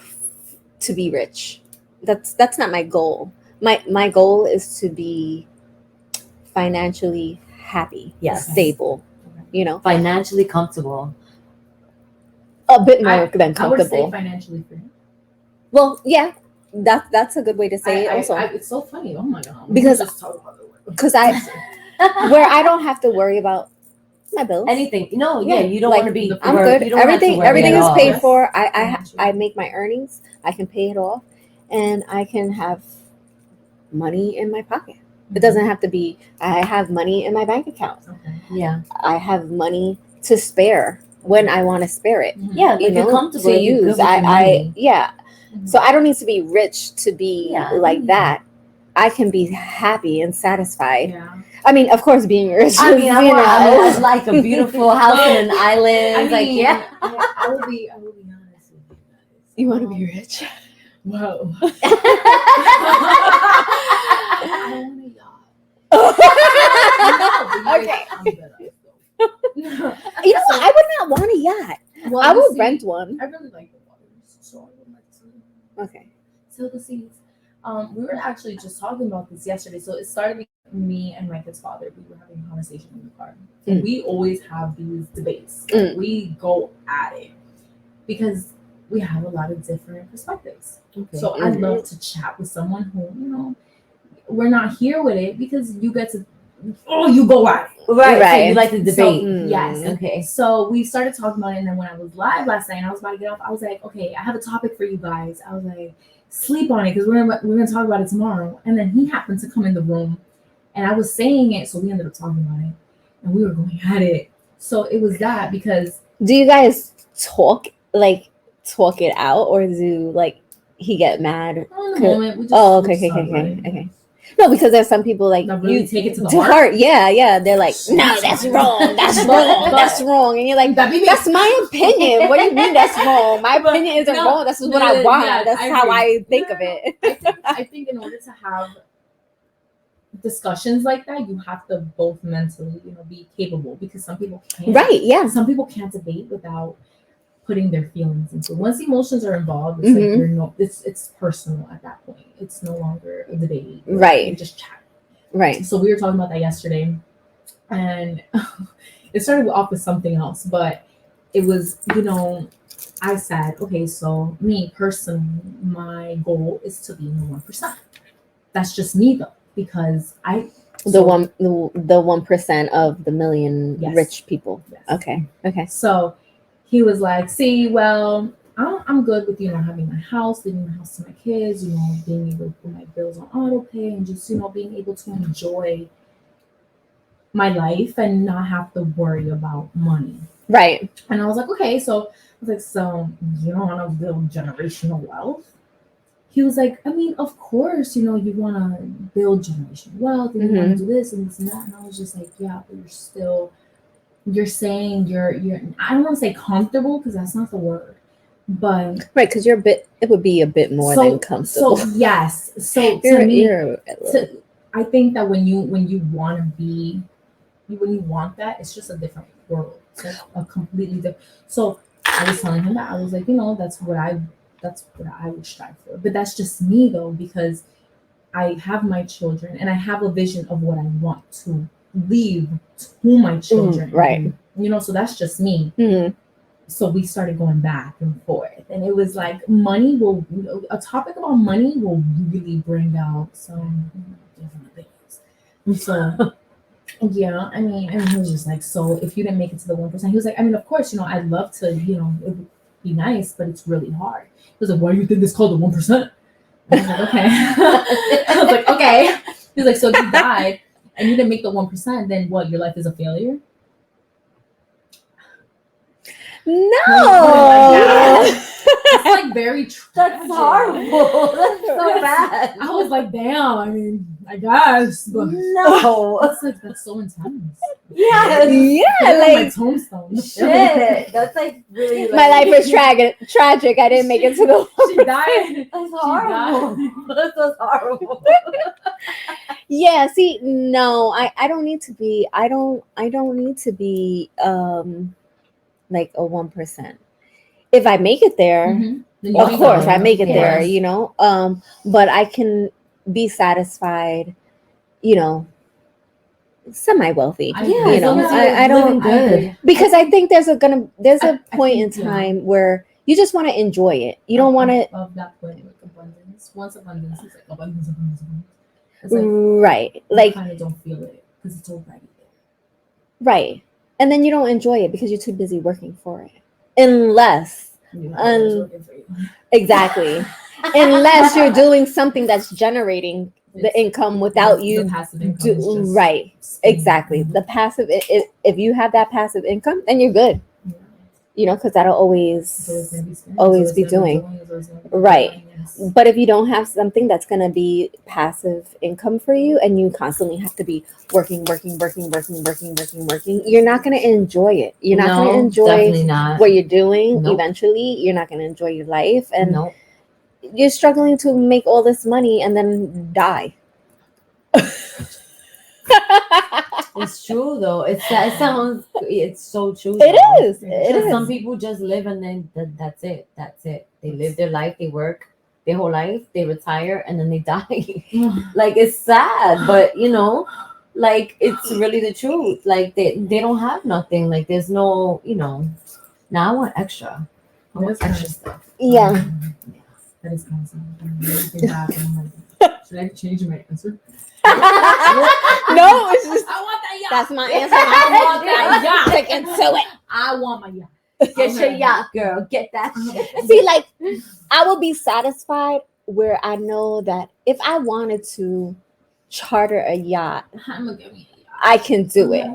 to be rich. That's not my goal. My goal is to be financially happy, Yes. stable. Financially comfortable. A bit more than I would say comfortable. financially free. Well, yeah, that's a good way to say it. Also, It's so funny. Oh my god. Because- We just talk about the word. because where I don't have to worry about my bills. Anything. No, Yeah, yeah, you don't like, want to be. I'm worried. good. You don't have to Everything worry everything at is all. paid Yes. for. I Financially. make my earnings. I can pay it off, and I can have money in my pocket. It doesn't have to be. I have money in my bank account. Okay. Yeah, I have money to spare when I want to spare it. yeah. You Like you're know, comfortable. to you're good use. with your money. So I don't need to be rich to be Yeah, like me that. I can be happy and satisfied. Yeah. I mean, of course, being rich. I mean, is, I'd like a beautiful house in an island. I mean, like, yeah. I will be honest with you guys. you want to be rich. Whoa. I want a yacht. Okay. I'm better. You know, I would not want a yacht. Well, I you would see, rent one. I really like the waters, so I would like to. Okay. So the seeds. We were actually just talking about this yesterday. So it started with me and my kid's father. We were having a conversation in the car. And we always have these debates. Mm. We go at it. Because we have a lot of different perspectives. Okay. So I love to chat with someone who, we're not here with it because you get to, you go at it. Right. So Right. you like to debate. Yes. Okay. So we started talking about it, and then when I was live last night and I was about to get off, I was like, okay, I have a topic for you guys. I was like, sleep on it because we're gonna talk about it tomorrow. And then he happened to come in the room, and I was saying it, so we ended up talking about it, and we were going at it. So it was that because Do you guys talk it out, or do like he get mad? in the Could- moment we just Oh, we okay, just okay, talked about okay, it. okay. No, because there's some people like That really you take it to the heart. Yeah. They're like, no, that's wrong. That's wrong. That's wrong. And you're like, that's my opinion. What do you mean that's wrong? My opinion isn't No, wrong. That's what no, I want. yeah, That's I how agree. I think No, of it. I think in order to have discussions like that, you have to both mentally, be capable because some people can't. Right? Yeah. Some people can't debate without putting their feelings into it. Once emotions are involved, it's Mhm. like it's personal at that point. It's no longer a debate. Right. You just chat. Right. So we were talking about that yesterday, and it started off with something else, but it was, I said, okay, so me personally, my goal is to be in the 1%. That's just me though, because The 1% of the million Yes. rich people. Yes. Okay. So he was like, see, well, I'm good with, having my house, leaving my house to my kids, being able to put my bills on auto pay and just, being able to enjoy my life and not have to worry about money. Right. And I was like, okay, so I was like, so you don't want to build generational wealth? He was like, I mean, of course, you want to build generational wealth and you want to do this and this and that. And I was just like, yeah, but you're saying you're I don't want to say comfortable because that's not the word, but Right, because it would be a bit more than comfortable. So yes, so to me, I think that when you want to be, when you want that, it's just a different world. It's like a completely different. So I was telling him that I was like, that's what I would strive for. But that's just me though, because I have my children and I have a vision of what I want to leave to my children. Right. So that's just me. Mm-hmm. So we started going back and forth, and it was like a topic about money will really bring out some different things. So yeah, I mean, he was just like, so if you didn't make it to the 1%, he was like, I mean, of course, I'd love to, it would be nice, but it's really hard. He was like, why do you think it's called the 1%? I was like, okay. I was like, okay. He was like, so if you died and you didn't make the 1%, then what? Your life is a failure? No. It's like very tragic. That's horrible. That's so bad. I was like, damn. I mean, I guess, but no. it's like that's so intense. Yeah. My tombstone. Shit. That's like really. My life was tragic. I didn't make it to the. She died. That's horrible. That's horrible. Yeah. See, no, I don't need to be. I don't need to be like a 1%. If I make it there, of course I make it there, but I can be satisfied, semi-wealthy. I don't good. because I think there's a point in time where you just want to enjoy it. You don't want to of that point like abundance. Once abundance is like abundance. It's like, right. you Like kind of don't feel it because it's already there. Right. And then you don't enjoy it because you're too busy working for it. Unless exactly. Unless you're doing something that's generating the income without you the passive income right. Exactly. The passive if you have that passive income, then you're good. Because that'll always be doing. Right. But if you don't have something that's going to be passive income for you and you constantly have to be working, you're not going to enjoy it. You're not going to enjoy what you're doing. Nope. Eventually, you're not going to enjoy your life. And Nope. you're struggling to make all this money and then die. It's true though. It's so true. It is. It is. Some people just live and then that's it. They live their life. They work their whole life. They retire and then they die. Like it's sad, but like it's really the truth. Like they don't have nothing. Like there's no. Now I want extra. That's extra nice. stuff. Yeah. That is kind of something. Should I change my answer? No, it's just I want that yacht. that's my answer. I want that yacht. Stick into it. I want my yacht. Get your yacht, girl. Get that shit. See, like, I will be satisfied where I know that if I wanted to charter a yacht, I'm gonna give me a yacht. I can do it.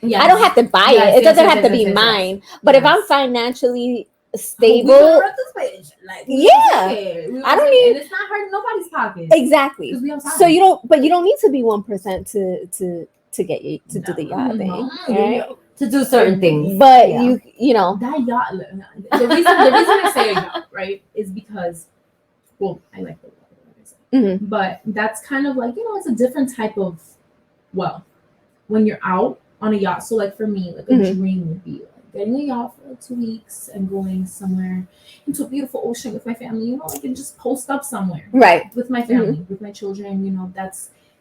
Yeah. I don't have to buy Yes, it. It yes, doesn't yes, have to yes, be yes, mine. But if I'm Yes. financially We stable, can rent this bitch. Like, Yeah. I don't need- And it's not hurting nobody's pockets. exactly. 'Cause we have time. So you don't need to be 1% to get you to do the yacht No, thing, no, right? To do certain things. But Yeah. you know, that yacht. The reason I say a yacht, right, is because, well, I like the yacht, like I said. Mhm. But that's kind of like, it's a different type of wealth when you're out on a yacht. So like for me, like a Mhm. dream would be like getting a yacht for like 2 weeks and going somewhere into a beautiful ocean with my family. I can just post up somewhere right? with my family, with my children.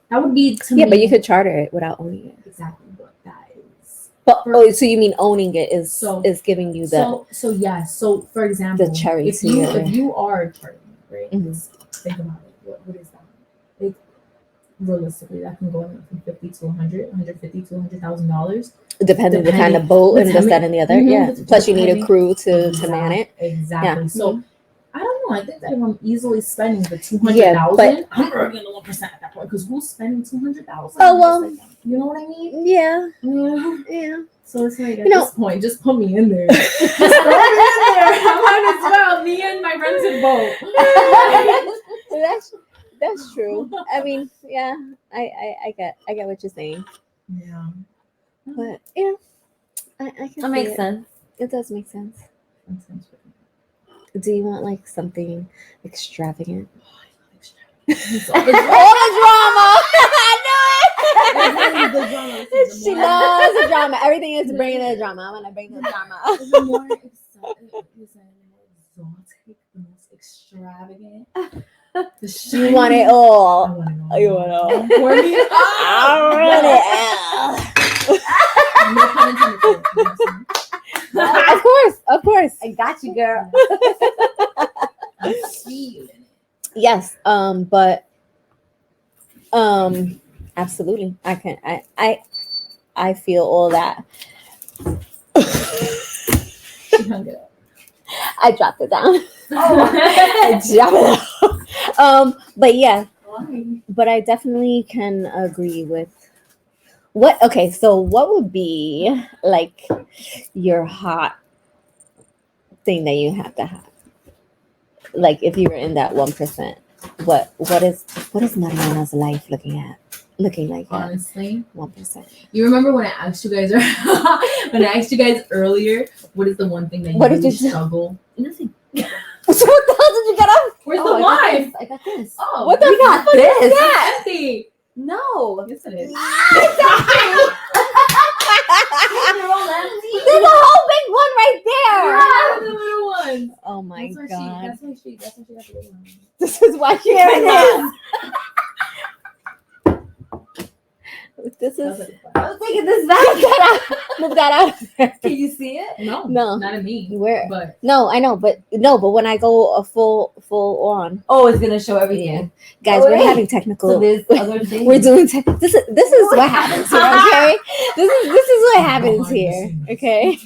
That would be to me. Yeah, but you could charter it without owning it. exactly what that is. But so you mean owning it is giving you the So yes. So for example, cherry if to you your- if you are charting, right? Mhm. Let's think about it. What is that? Like realistically, that can go in from 50 to 100, 150 to $100,000. depending the kind of boat and this, that, and the other. Mhm. Yeah. Plus, you need a Depending- crew to man it. Exactly. Yeah. So I don't know. I think that if I'm easily spending the Yeah, 200,000, I'm already in the 1% at that point. Because who's spending 200,000? Oh, well. You know what I mean? Yeah. Yeah. Yeah. So it's like at You know- this point, just put me in there. Just throw me in there. I might as well. Me and my friends in boat. That's true. I mean, yeah, I get what you're saying, Yeah. but yeah, I can. That see makes it. sense. It does make sense. That sounds good. Do you want like something extravagant? It's All all the the drama. I the knew drama. it. She loves the drama. Everything is bringing the drama. I want to bring the drama. The more exotic, the most extravagant. You want it all. I want it all. You want it all. Pour me up. I want it No pun intended. all. Of course. I got you, girl. I see you in it. Yes. But absolutely. I feel all that. She hung it up. I dropped it down. Oh. I dropped it down. But yeah, Why? but I definitely can agree with so what would be like your hot thing that you have to have? Like if you were in that 1%, what is Mariana's life looking like at Honestly, 1%? you remember when I asked you guys earlier, what is the one thing that you What did really you do? struggle? Nothing. So what the hell did you get up? Where's Oh, the wine? I got this. Oh, What the We got fuck this. is that? empty. No. Yes, it is. They're all empty. There's a whole big one right there. Yeah, the little ones. Oh my That's why god. That's why she got the little one. This is why she Here it cannot. This That's is like a I was taking this move that out. Can you see it? No, No. not at me. Where? But No, I know, but when I go a full on, Oh, it's gonna show everything. guys, Oh, we're wait. having technical. So there's other things. We're doing this is what happens here, okay? This is what happens Behind the here, scenes. okay?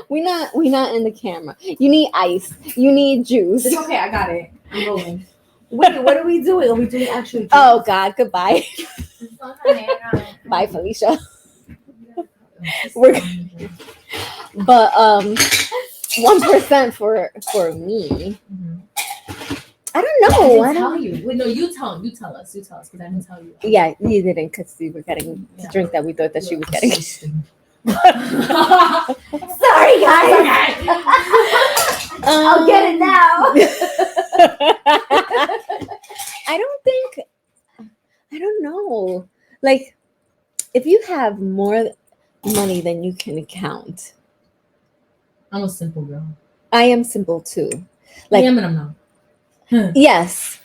we not in the camera. You need ice. You need juice. it's okay. I got it. I'm rolling. Wait, what are we doing? Are we doing actually? Oh God, goodbye. Bye, Felicia. We're- But 1% for me. Mhm. I don't I know. didn't I tell don't. you. Wait, no, you tell us, because I didn't tell you. Yeah, you didn't because you were getting the Yeah. drink that we thought that she was getting. Sorry, guys. I'll get it now. I don't know. Like, if you have more money than you can count, I'm a simple girl. I am simple too. I Like, am and I'm not. yes,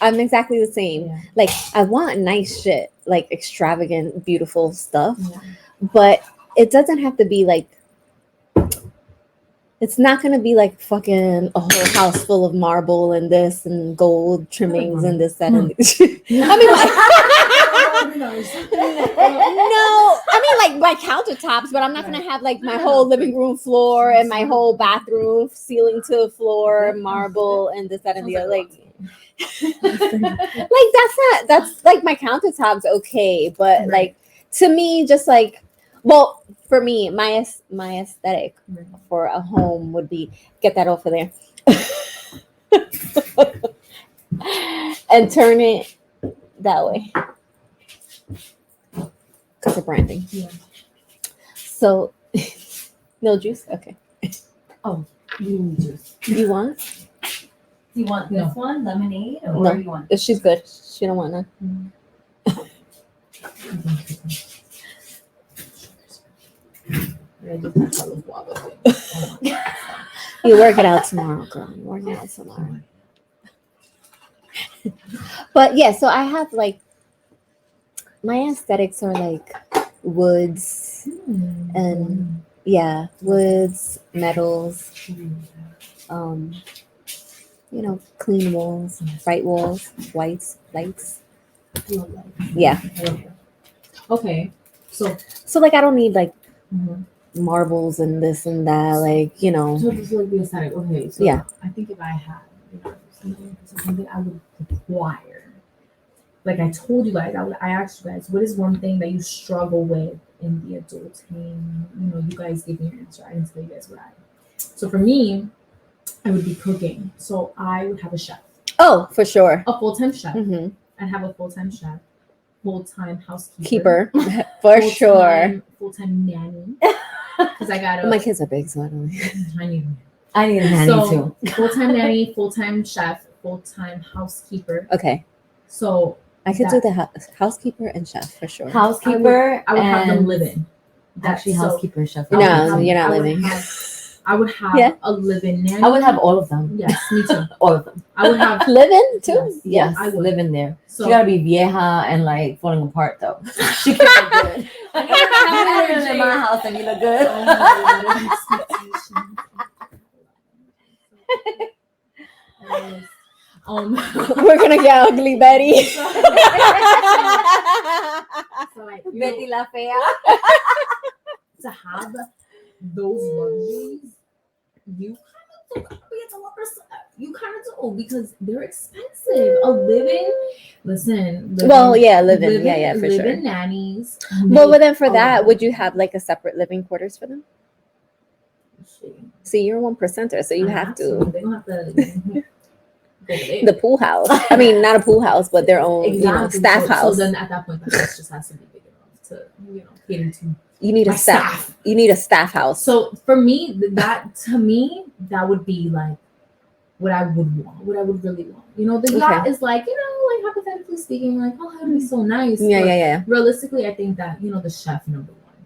I'm exactly the same. Yeah. Like, I want nice shit, like extravagant, beautiful stuff, Yeah. but it doesn't have to be like It's not gonna be like fucking a whole house full of marble and this and gold trimmings and this, that, and I mean, no, I mean like my countertops, but I'm not gonna have like my whole living room floor and my whole bathroom ceiling to floor marble and this, that, and the other. Like that's like my countertops, okay, but like to me, just like, well, for me, my aesthetic for a home would be get that off of there and turn it that way because of branding. Yeah. So, no juice. Okay. You need juice. You want? Do you want this one, lemonade, or No. you want? If she's good, she don't want none. You work it out tomorrow, girl. You work it out tomorrow. But yeah, so I have like my aesthetics are like woods and yeah, woods, metals, you know, clean walls, bright walls, whites, lights. Yeah. Okay. So like I don't need like marbles and this and that, like, you know. So just like the aesthetic. Okay. So Yeah. I think if I had, something that I would require, like I told you guys, I asked you guys, what is one thing that you struggle with in the adulting? You know, you guys gave me your answer. I didn't tell you guys what I. So for me, I would be cooking. So I would have a chef. Oh, for sure. A full-time chef. Mm-hmm. I'd have a full-time chef, full-time housekeeper, Keeper, for sure. Full-time nanny. Because I got my kids are big, so I don't. I need a nanny too. Full-time nanny, full-time chef, full-time housekeeper. Okay. So I could do the housekeeper and chef for sure. Housekeeper. I would have them live in. Actually, housekeeper and chef. No, you're not living. I would have a live-in nanny. I would have all of them. Yes, me too. All of them. I would have live-in too. Yes, I would live in there. So she gotta be vieja and like falling apart though. She can't look good. I'm living in my house and you look good. We're gonna get ugly, Betty. So like, Betty la fea. To have those luxuries, you kind of do because they're expensive. A living, living, yeah, for sure. Living nannies. Well, but then for that, would you have like a separate living quarters for them? See, you're 1%er, so you have to. They don't have to. The pool house. I mean, not a pool house, but their own, staff house. So then at that point, the house just has to be big enough to, cater to. You need a staff. You need a staff house. So for me, that would be like what I would want, what I would really want. The yacht is like, like hypothetically speaking, like, oh, that'd be so nice. Yeah. Realistically, I think that, the chef, number one.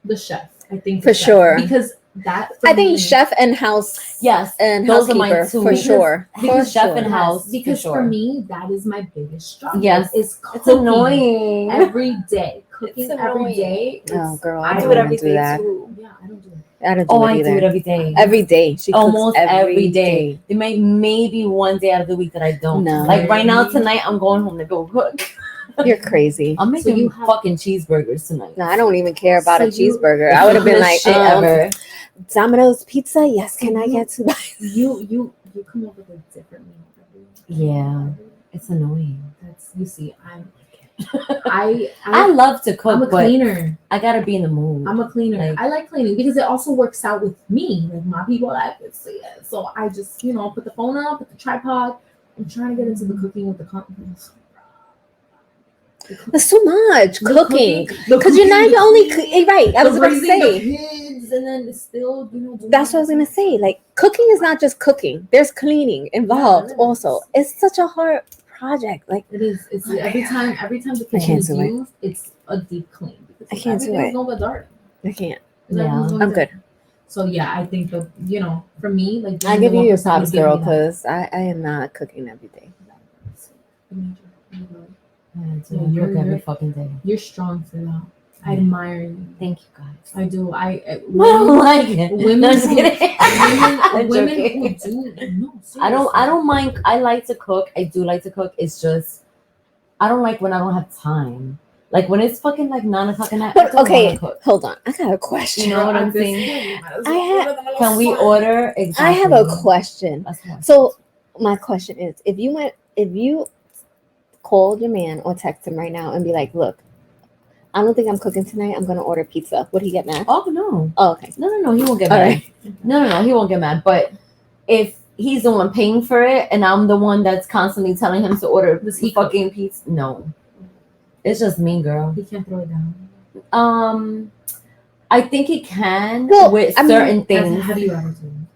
The chef, I think. For sure. Because that, I think chef and house. Yes. And those are housekeeper, mine too. for sure. Because chef and house. Because for me, that is my biggest struggle. Yes. It's annoying. Every day. Cooking every day. Oh, girl, I do it every day too. Yeah, I don't do it. I don't do it either. I do it every day. Every day. She almost cooks every day. There may maybe one day out of the week that I don't. No. Like right now, tonight, I'm going home to go cook. You're crazy. I'm making fucking cheeseburgers tonight. No, I don't even care about a cheeseburger. I would have been like, Domino's pizza. Yes, can I get to? You come up with a different meal. Yeah, it's annoying. I love to cook. I'm a cleaner. I gotta be in the mood. I'm a cleaner. I like cleaning because it also works out with me. Like my people like it. So I just put the phone up, put the tripod. I'm trying to get into the cooking with the confidence. That's too much cooking because you're not only right. I was about to say. Kids and then it's still That's what I was gonna say. Like cooking is not just cooking. There's cleaning involved also. It's such a hard project. Like it is. It's every time the kitchen is used, it's a deep clean. I can't do it. I can't. Yeah, I'm good. So yeah, I think that for me, like I give you your props, girl, because I am not cooking every day. You're every fucking day. You're strong for that. I admire you. Thank you, guys. I do. I don't like it. Women, No, I'm just kidding. women joking. who do. No, I don't seriously. mind. I like to cook. I do like to cook. It's just I don't like when I don't have time. Like when it's fucking like 9 o'clock at night. I But don't okay, want to cook. hold on. I got a question. You know what At I'm this saying? point, you might as I well have- order them a little Can we something. order? Exactly. I have a question. That's more. So my question is, if you called your man or text him right now and be like, look, I don't think I'm cooking tonight. I'm gonna order pizza. Would he get mad? Oh no. Oh, okay. No, he won't get All mad. right. No, he won't get mad. But if he's the one paying for it and I'm the one that's constantly telling him to order Does he cook? fucking pizza, no. It's just me, girl. He can't throw it down. I think he can Well, with I mean, certain things. Have you ever told him?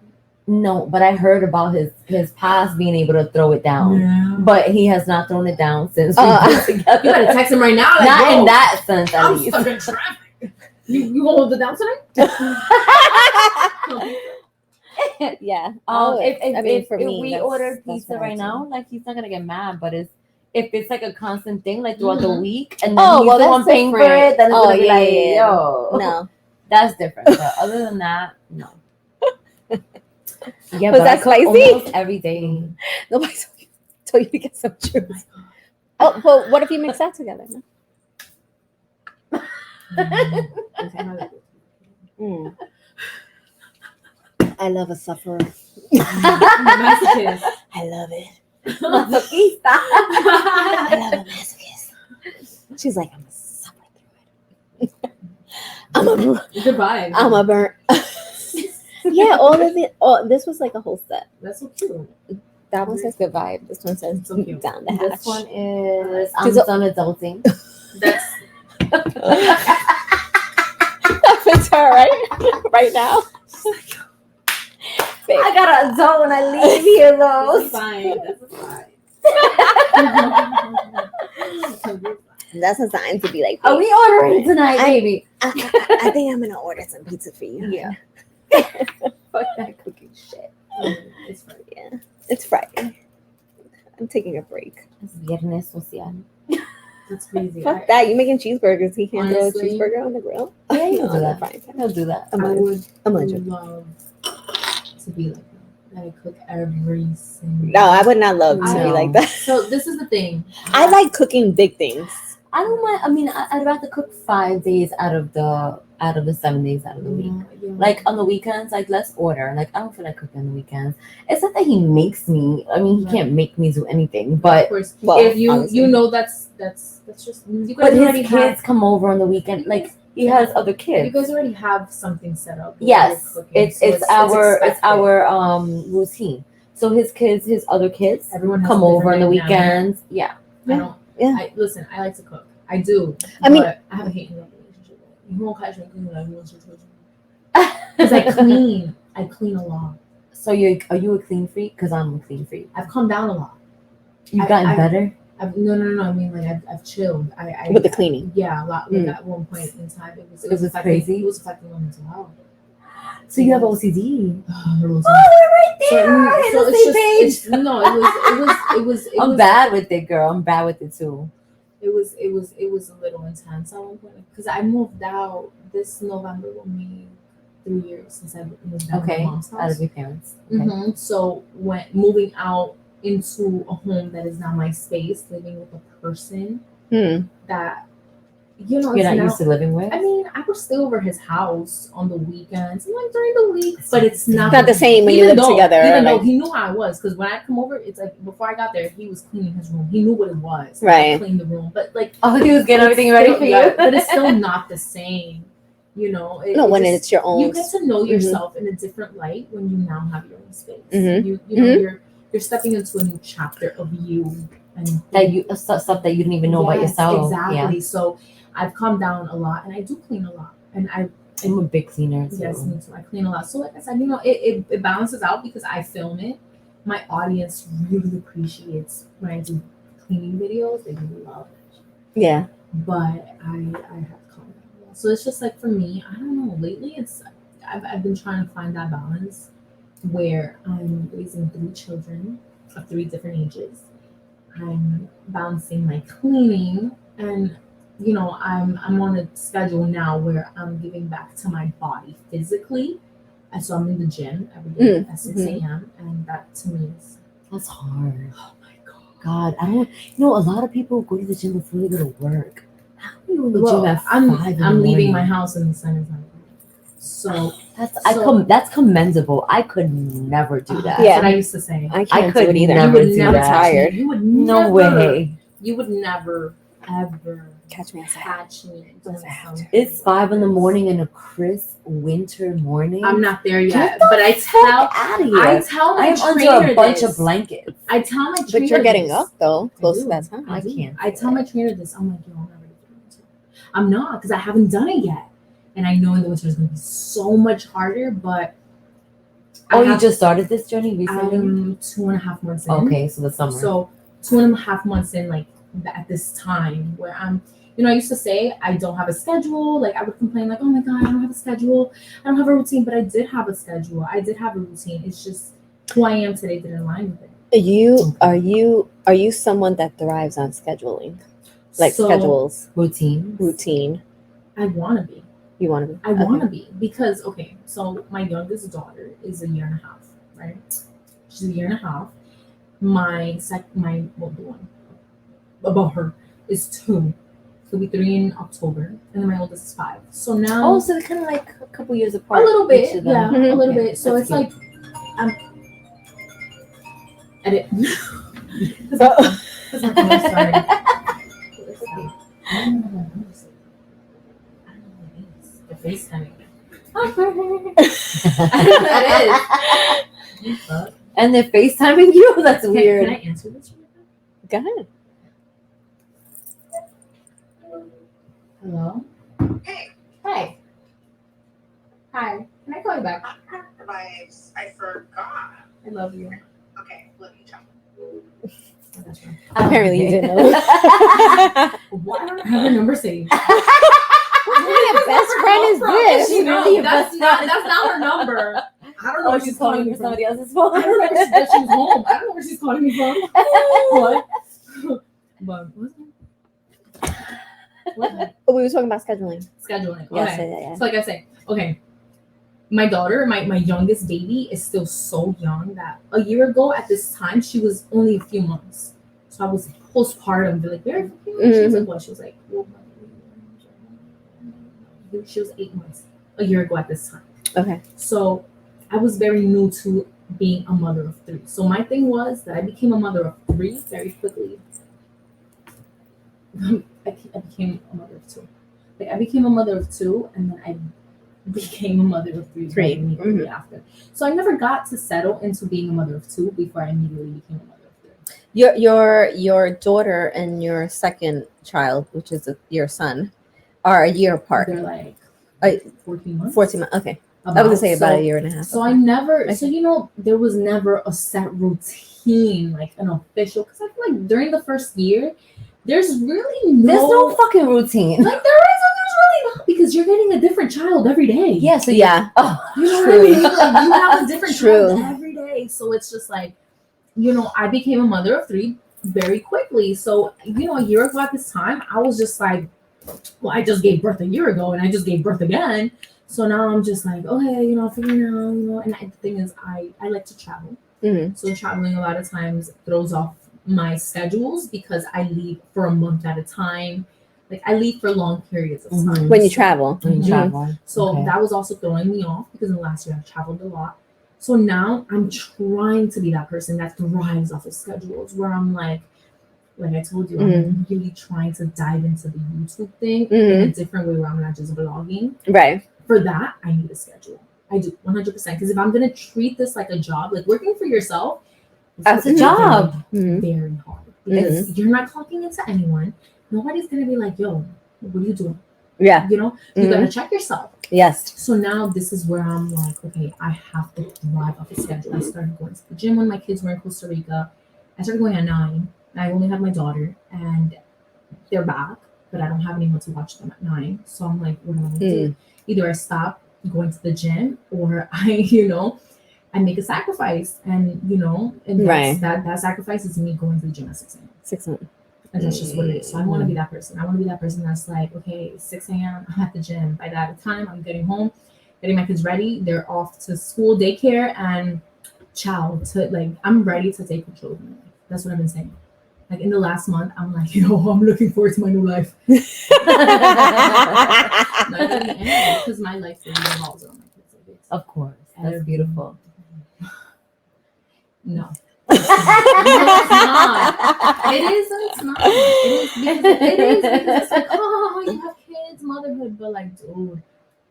No, but I heard about his past being able to throw it down. Yeah. But he has not thrown it down since we've been together. You better text him right now. Like, Not bro, in that sense, at I'm least. stuck in traffic. You gonna hold it down tonight? Yeah. If for me, we that's- order that's pizza what I right do. now, like he's not gonna get mad. But if it's like a constant thing, like throughout the week, and then Oh, he's well, the that's one paying for different. it, then it's Oh, gonna be yeah, like, yeah, yeah. yo, No. that's different. But other than that, no. Yeah, Was but that I cook spicy? almost every day. Nobody told you to get some juice. Oh, well, what if you mix that together? No? Mm. I love a sufferer. Masochist. I love it. Masochista. I love a masochist. She's like, I'm a suffer through it. Goodbye. I'm a burn. Yeah, this was like a whole set. That's so cute. That one says good vibe. This one says So cute. down the hatch. This one is She's I'm done adulting. That's That fits her right now. Babe. I gotta adult when I leave here though. fine. That's fine. That's a sign to be like, Are we ordering tonight, baby? I think I'm gonna order some pizza for you. Yeah. Fuck that cooking shit. It's fine. Yeah. It's Friday. I'm taking a break. It's viernes social. That's crazy. Fuck that. You making cheeseburgers. He can't throw a Honestly, cheeseburger on the grill. Yeah, he'll do No, that. fine. He'll do that. I'm I gonna- would I'm gonna joke. love to be like that. That I cook every single. No, I would not love to be No. like that. So this is the thing. I like cooking big things. I don't mind. I mean, I'd rather cook 5 days out of the 7 days out of the week. Yeah. Like on the weekends, like let's order. Like I don't feel like cooking on the weekends. It's not that he makes me. I mean, he Right. can't make me do anything. Of But course, Well, if you obviously. you know that's just you guys but already his kids have come over on the weekend. Like he has other you kids. guys already have something set up. with Yes, your cooking, it's so our expected. routine. So his other kids Everyone has come a over on the different dynamic. weekends. Yeah. I don't. Yeah. Listen, I like to cook. I do. I mean- but I have a hate and love relationship. You won't catch me cleaning. I won't because I clean. I clean a lot. So are you a clean freak? Because I'm a clean freak. I've come down a lot. You've gotten I- better. No. I mean, like I've chilled. I With the cleaning. Yeah, a lot. Like Mm. at one point in time, it was was crazy? It was affecting my mental health. So you have OCD. Oh, we're right So it's just no. It was. I'm bad with it, girl. I'm bad with it too. It was a little intense at one point because I moved out this November will be 3 years since I moved out of Okay, my mom's out house. of your parents. Okay. Mm-hmm. So when moving out into a home that is now my space, living with a person that You're it's not now, used to living with. I mean, I would stay over his house on the weekends and like during the week, but it's not Not the same when you even live though- together. Even though like- he knew how I was, because when I come over, it's like before I got there, he was cleaning his room. He knew what it was. Right. Clean the room, but like Oh, he was getting it's everything ready still- for yeah, you. but it's still not the same. You know, no, when just- it's your own. you get to know yourself in a different light when you now have your own space. Mhm. You know you're stepping into a new chapter of you and That you stuff that you didn't even know about Yes, yourself. Exactly. Yeah. So I've come down a lot, and I do clean a lot, and I'm a big cleaner too. yes, me too. I clean a lot. So like I said, you know, it balances out because I film it. My audience really appreciates when I do cleaning videos. They really love it. Yeah. But I have calmed down. So it's just like for me, I don't know. Lately, I've been trying to find that balance where I'm raising 3 children of 3 different ages. I'm balancing my cleaning and I'm on a schedule now where I'm giving back to my body physically. And so I'm in the gym every day at 6 a.m. And that to me is, That's hard. oh my God. God, I don't. A lot of people go to the gym before they go to work. How are you in the gym at 5 in the I'm leaving my morning? house and the sun is not out. So That's commendable. I could never do that. that's Yeah. what I used to say. I can't do could it either. never You would do never I'm that. tired. You would No never, way. You would never ever Catch me outside. catch me doing something. It's 5 in the morning in a crisp winter morning. I'm not there Get yet, the but I fuck tell out of here. I tell my I am trainer under a bunch this. of blankets. I tell my trainer But you're getting this. up though, close to do. that time. I can't. I tell my trainer this. I'm like, yo, I'm not ready for the winter. I'm not, because I haven't done it yet, and I know in the winter is going to be so much harder. But You just started this journey recently? I'm 2.5 months in. Okay, so the summer. So 2.5 months in, like at this time where I'm, I used to say I don't have a schedule. Like I would complain, like, oh my God, I don't have a schedule. I don't have a routine. But I did have a schedule. I did have a routine. It's just who I am today didn't align with it. Are you someone that thrives on scheduling? Like So, schedules, routine. I want to be. you want to be? I want to be, because so my youngest daughter is a year and a half, right? She's a year and a half. The one above her is 2. She'll be 3 in October, and then my oldest is 5. So now, Oh, so they're kind of like a couple years apart. a little bit, each of them. yeah, Mhm. a little Okay, bit. So that's it's cute. like I'm edit. So, That's not the most sorry. I don't know what it is. The FaceTiming. I don't know what that is. Fuck. And they're FaceTiming you? That's Can weird. I answer this? go ahead. Hello? Hey, Hi. Hi. Can I call you back? I forgot. I love you. Okay, love you too. Oh, that's right. Apparently you didn't know. Why don't I have her number saved? What kind of best friend is this? She No, really your that's best not friend. that's not her number. I don't know Oh, where she's calling me for from. somebody else's phone. I don't know where she's home. I don't know where she's calling me from. What? But what? Oh, we were talking about scheduling. Scheduling. Yes, Okay. yeah. So like I say, okay. My daughter, my youngest baby, is still so young that a year ago at this time she was only a few months. So I was postpartum, like very few months. She was like what? She was like she was 8 months a year ago at this time. Okay. So I was very new to being a mother of 3. So my thing was that I became a mother of 3 very quickly. I became a mother of 2. Like I became a mother of 2, and then I became a mother of 3 Three. immediately after. So I never got to settle into being a mother of 2 before I immediately became a mother of 3. Your daughter and your second child, which is your son, are a year apart. They're like I- 14 months. 14 months. Okay. I was gonna say about a year and a half. So I never, there was never a set routine, like an official, because I feel like during the first year, there's really There's no fucking routine. like there's really not, because you're getting a different child every day. Yeah, so Yeah. Oh, You know True. what I mean? Like, you have a different True. child every day. So it's just like, I became a mother of 3 very quickly. So, a year ago at this time, I was just like, well, I just gave birth a year ago and I just gave birth again. So now I'm just like, okay, figuring out, and the thing is, I like to travel. Mhm. So traveling a lot of times throws off my schedules because I leave for a month at a time. Like I leave for long periods of time. When you travel. when you Mhm. travel. So Okay. that was also throwing me off because in the last year I've traveled a lot. So now I'm trying to be that person that thrives off of schedules where I'm like I told you, I'm really trying to dive into the YouTube thing in a different way where I'm not just vlogging. Right. For that, I need a schedule. I do 100%. Because if I'm going to treat this like a job, like working for yourself, That's a job. Mhm. Very hard. Because you're not clocking into anyone. Nobody's going to be like, yo, what are you doing? Yeah. You got to check yourself. Yes. So now this is where I'm like, okay, I have to thrive off a schedule. I started going to the gym when my kids were in Costa Rica. I started going at 9. I only have my daughter, and they're back, but I don't have anyone to watch them at 9. So I'm like, what am I going to do? Either I stop going to the gym, or I make a sacrifice, and and Right. that sacrifice is me going to the gym at 6 a.m. 6 months. And that's just what it is. So I want to be that person. I want to be that person that's like, okay, 6 a.m. I'm at the gym. By that time, I'm getting home, getting my kids ready. They're off to school, daycare, and child. To like, I'm ready to take control of my life. That's what I've been saying. Like in the last month, I'm like, I'm looking forward to my new life. Not really am, because my life really revolves around my kids. Like it's, Of course, that's beautiful. No. It's not. It is and it's not. It is because it's like, oh, you have kids, motherhood, but like, dude.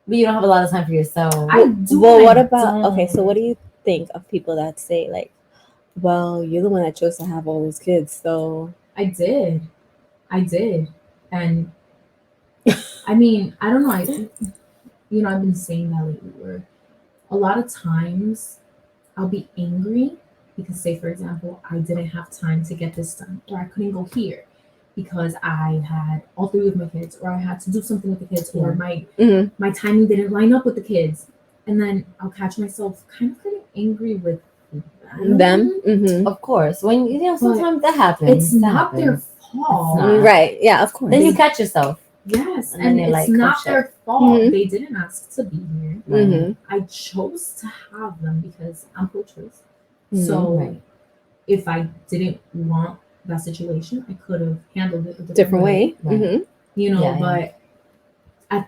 But you don't have a lot of time for yourself. I do. Well, I what about don't. okay? So, what do you think of people that say like, "Well, you're the one that chose to have all those kids, so I did. And I mean, I don't know. I've been saying that lately where a lot of times I'll be angry because, say, for example, I didn't have time to get this done, or I couldn't go here because I had all three of my kids, or I had to do something with the kids, or my timing didn't line up with the kids. And then I'll catch myself kind of getting angry with them?" Mm-hmm. Of course, when sometimes that happens. It's not their fault. Not. Right? Yeah, of course. Then you catch yourself. Yes, And then and you're it's like, not oh, their fault. Mhm. They didn't ask to be here. Mm-hmm. I chose to have them because I'm pro-choice. Mhm. So Right. if I didn't want that situation, I could have handled it a Different way. Right. Mm-hmm. but Yeah.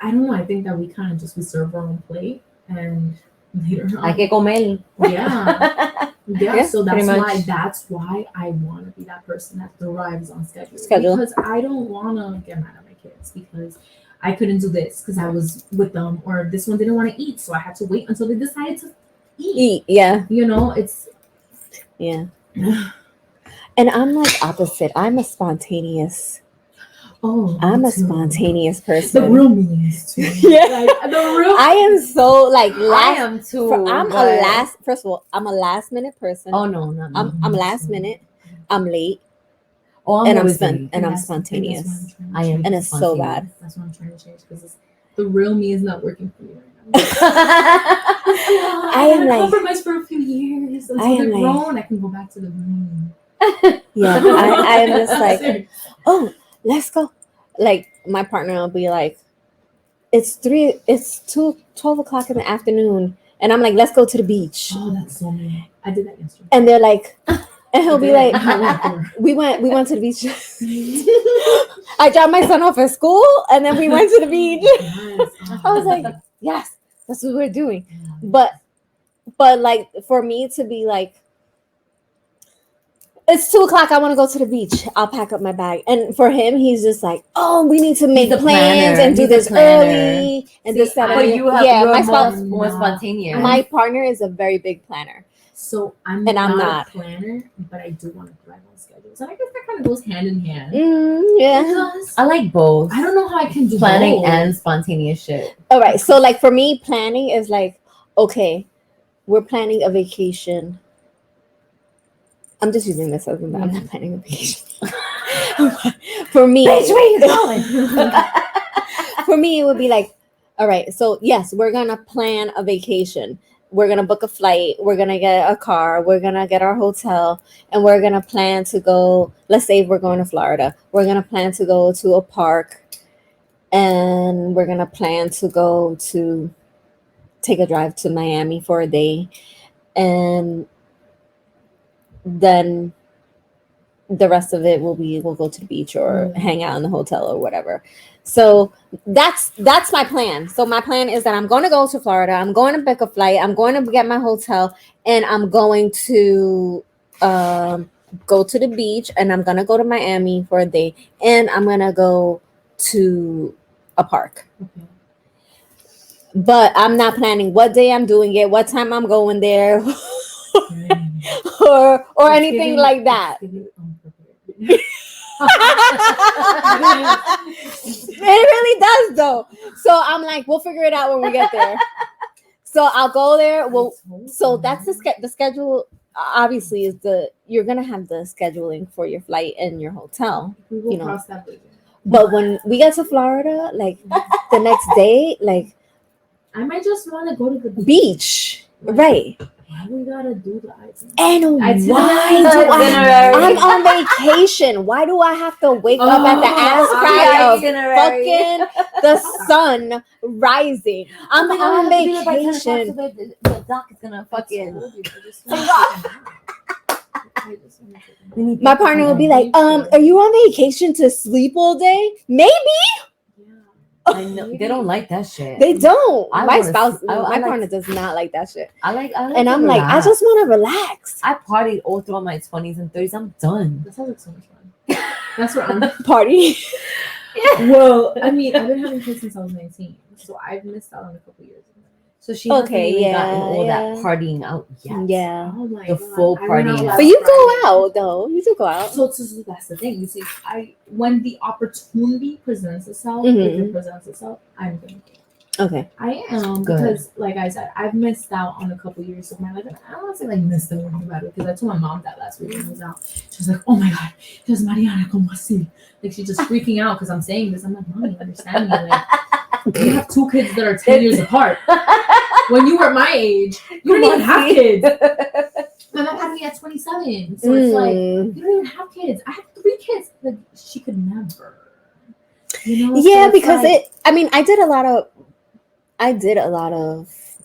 I don't know. I think that we kind of just we serve our own plate, and later on, Hay que comer. yeah. Yeah, So pretty that's why I want to be that person that thrives on schedule. Because I don't want to get mad at my kids because I couldn't do this because I was with them, or this one didn't want to eat, so I had to wait until they decided to eat. Yeah. It's Yeah. And I'm like opposite. I'm a spontaneous. I'm a spontaneous person. The real me is too. Yeah. Like, the real. I am so like I last. am too. First of all, I'm a last minute person. Oh no, not me. I'm last minute. I'm late. Oh, I'm and I'm always spent late. and I'm that's spontaneous. I am, And it's so bad. That's what I'm trying to change because the real me is not working for me right now. I am like compromise for a few years until they're grown. I can go back to the room. Yeah, I am just like, oh, let's go. Like my partner will be like, it's 12 o'clock in the afternoon, and I'm like, let's go to the beach. Oh, that's so mean. I did that yesterday. And they're like, and he'll be like, we went to the beach. I dropped my son off at school, and then we went to the beach. I was like, yes, that's what we're doing. But like for me to be like, it's 2 o'clock, I want to go to the beach, I'll pack up my bag. And for him, he's just like, oh, we need to make plans and do this early and this, that, but and you have more spontaneous. My partner is a very big planner. So I'm not a planner, but I do want to thrive on schedules. And I guess that kind of goes hand in hand. Yeah. Because I like both. I don't know how I can do planning both. and spontaneous shit. All right. So like for me, planning is like, okay, we're planning a vacation. I'm just using this as I'm not planning a vacation. For me, Bitch, where you going? For me, it would be like, all right, so yes, we're gonna plan a vacation. We're gonna book a flight. We're gonna get a car. We're gonna get our hotel, and we're gonna plan to go. Let's say we're going to Florida. We're gonna plan to go to a park, and we're gonna plan to go to take a drive to Miami for a day, and then the rest of it we'll go to the beach or hang out in the hotel or whatever. So that's my plan. So my plan is that I'm going to go to Florida. I'm going to book a flight. I'm going to get my hotel, and I'm going to go to the beach, and I'm going to go to Miami for a day, and I'm going to go to a park. Okay. But I'm not planning what day I'm doing it, what time I'm going there, or anything like that. It really does though. So I'm like, we'll figure it out when we get there. So I'll go there. So that's the schedule. Obviously, is you're gonna have the scheduling for your flight and your hotel. We will cross that bridge. But when we get to Florida, like the next day, like I might just want to go to the beach, right? why we gotta do the itinerary? And Itinerary. why do Itinerary. I'm on vacation? Why do I have to wake up at the ass crack of Itinerary. fucking the sun rising? I'm Oh my God, on we have to be there by 10 o'clock, so vacation. the doc is gonna fucking. We need My people partner will be there. like, are you on vacation to sleep all day? Maybe I know they don't like that shit. they don't. I My wanna spouse, s- I my like- partner does not like that shit. I like And to I'm like, I relax. just want to relax. I partied all throughout my 20s and 30s. I'm done. That sounds like so much fun. That's what I'm. Party. Well, I mean, I've been having kids since I was 19, so I've missed out on a couple years. So she hasn't Okay, even yeah, gotten all that yeah. partying out yet. Yeah. Oh my The God. full I went out party. last But you go Friday. out though. You do go out. So that's the thing. You see, when the opportunity presents itself, Mhm. if it presents itself, I'm gonna go. Okay. I am Good. because, like I said, I've missed out on a couple years of my life. And I don't want to say like missed out about it because I told my mom that last week when I was out. She was like, "Oh my God, there's Mariana, como así?" Like she's just freaking out because I'm saying this. I'm like, "Mommy, understand me? Like, you have two kids that are 10 years apart. When you were my age, you didn't even have kids. My mom had me at 27, so it's like you don't even have kids. I have 3 kids. Like she could never. You know? So Yeah, it's because like, I mean, I did a lot of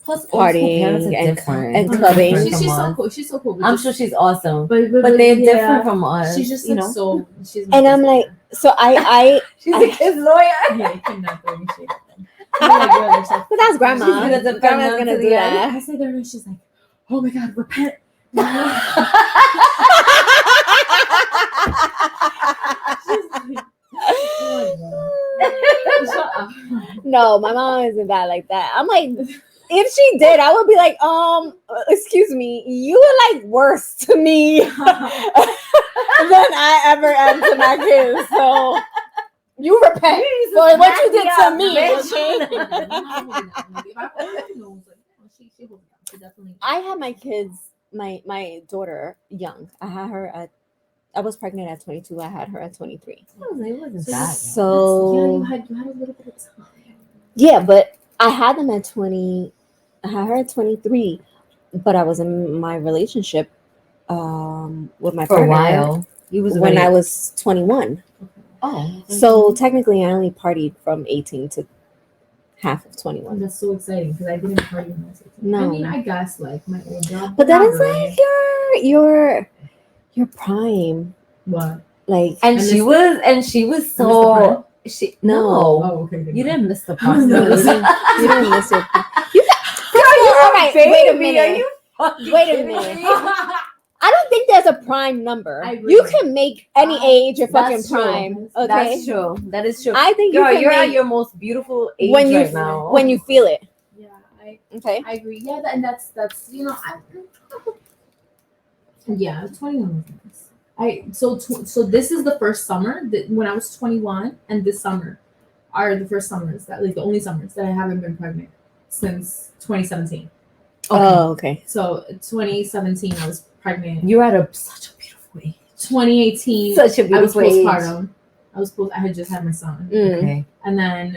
Plus, old school partying parents are and different. and They're clubbing. different she's from so us. cool. She's so cool. But I'm just- sure she's awesome, but but they're yeah, different from us. She's just you like know. so. She's And I'm like, so I She's a kid's lawyer. yeah, you cannot throw any shit at them. I'm like, yo, they're so- but that's grandma. She's gonna defend Grandma's them gonna to do the end. that. I say there, and she's like, oh my God, repent. She's like, oh my God. Shut up. No, my mom isn't that like that. I'm like, if she did, I would be like, excuse me, you are like worse to me than I ever am to my kids. So you repent for what you did to me. Definitely. I had my kids, my daughter young. I was pregnant at 22. I had her at 23. It wasn't that young. So yeah, you had a little bit of time. yeah, but I had them at 20. I had her at 23, but I was in my relationship with my For a partner while. You was when already- I was 21. Oh. So technically, I only partied from 18 to half of 21. That's so exciting because I didn't party when I was 18. No. I mean, I guess like my old job. But that not is really. like your prime. What? Like And I she was the so she No. Oh, okay. You didn't miss the No, part. you didn't miss your. All right, Baby, wait a are minute. you fucking Wait a kidding minute. me? I don't think there's a prime number. I agree. You can make any age your fucking That's true. prime. Okay, That's true. That is true. I think Girl, you you're can at make your most beautiful age when you right now. when you feel it. Yeah, Okay. I agree. Yeah, and that's you know yeah, 21 was nice. So this is the first summer that when I was 21, and this summer are the first summers that like the only summers that I haven't been pregnant since 2017. Oh, okay. So 2017 I was pregnant. You're at such a beautiful age. 2018 Such a I was beautiful age. postpartum. I had just had my son. Mm. Okay. And then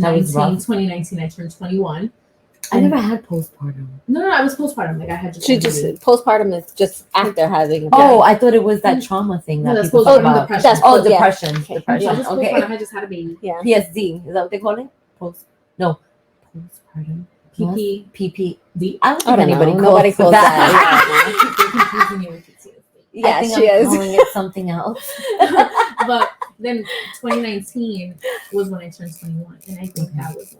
That was rough. 2019 I turned 21. I never had postpartum. No, I was postpartum. Like I had just She had a just baby. postpartum is just after having. A Oh, baby. I thought it was that trauma thing No, that that's people postpartum talk about. depression. That's Oh, yeah. depression. Okay. Depression. I was Okay. postpartum. I just had a baby. Yeah. PSD. Is that what they call it? Postpartum. PP. PPD. I don't I think don't anybody know. calls Nobody it calls that. They're confusing you with PTSD. Yeah, I think she I'm is. calling it something else. But then 2019 was when I turned 21, and I think that was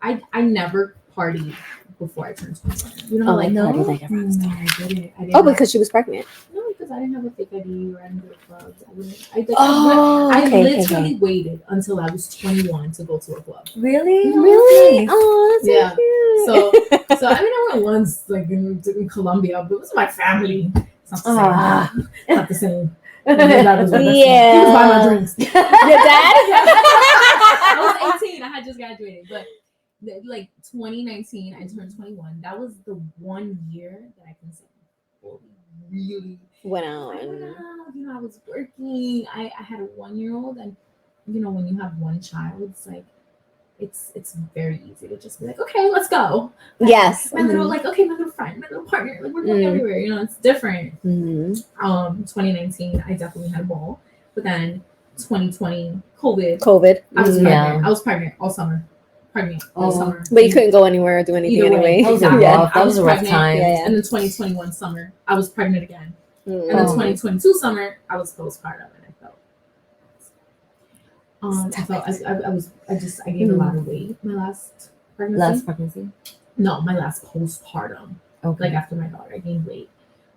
like I never partied before I turned 21. You know, Oh, like no? no, Like I didn't. Oh, because she was pregnant. no, because I didn't have a fake ID or I didn't go to clubs. Oh, I okay, literally waited until I was 21 to go to a club. Really? Really? Nice. Oh, that's Yeah. so cute. So I mean, I went once, like in Colombia, but it was my family. It's not the same. Ah. It's not the same. My dad was with us. Yeah. He was buying my drinks. Your dad? I was 18. I had just graduated, but like 2019, I turned 21. That was the 1 year that I can say really Went I out. went And, out. You know, I was working. I had a 1-year-old, and you know, when you have one child, it's like it's very easy to just be like, okay, let's go. Yes. My little my little friend, my little partner, like we're going everywhere. You know, it's different. 2019, I definitely had a ball, but then 2020, COVID. COVID. I was Mhm. pregnant. Yeah. I was pregnant all summer. Pregnant all Oh. summer. But you couldn't go anywhere or do anything Either way, anyway. That was a exactly. rough. I That was a rough pregnant, time. Yeah. And the 2021 summer, I was pregnant again. And the Oh. 2022 summer, I was postpartum, and I felt. I gained a lot of weight my last pregnancy. Last pregnancy. No, my last postpartum. Okay. Like after my daughter, I gained weight.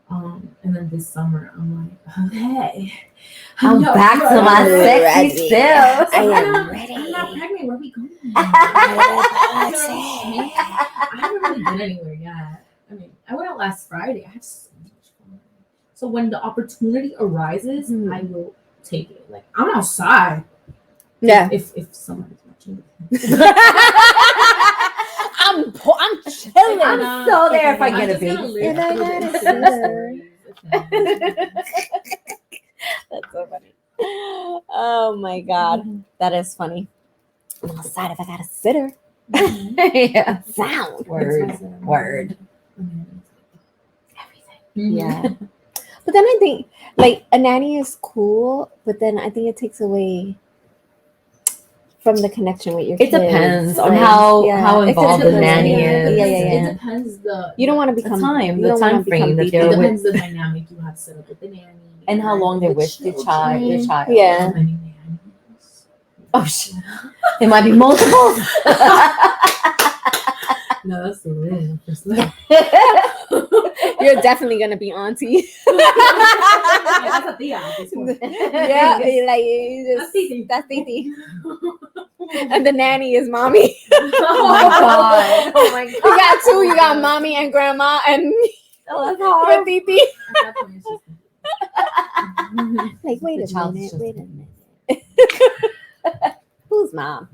And then this summer, I'm like, okay, I'm back to my I'm sexy ready. self. I am I'm ready. not pregnant. Where are we going? Sexy. I haven't really been anywhere yet. I mean, I went out last Friday. I had so much fun. So when the opportunity arises, I will take it. Like I'm outside. Yeah. If someone is watching. I'm chilling. I'm so there if I get a baby. And I got a sitter. That's so funny. Oh my god, that is funny. I'm outside if I got a sitter. Yeah. Sound. Word. Everything. Yeah. But then I think like a nanny is cool, but then I think it takes away from the connection with your It kids. depends on Like, how it involved could the depend. nanny Yeah, is. yeah, yeah. It depends You don't want to The become time, you the don't time wanna become frame that baby. It they're with, depends the dynamic you have set up with the nanny and how long they're with the child. Your child. Yeah. How many nannies? Oh shit. There might be multiple. No, that's the rule. That's You're definitely gonna be auntie. a Thea at this point. Yeah, like you That's Titi. that's Titi. And the nanny is mommy. Oh my god. Oh my god. You got two. You got mommy and grandma and Oh, that's with hard. Titi. At that point, it's just Like, wait The a child's minute. just- Wait a minute. Who's mom?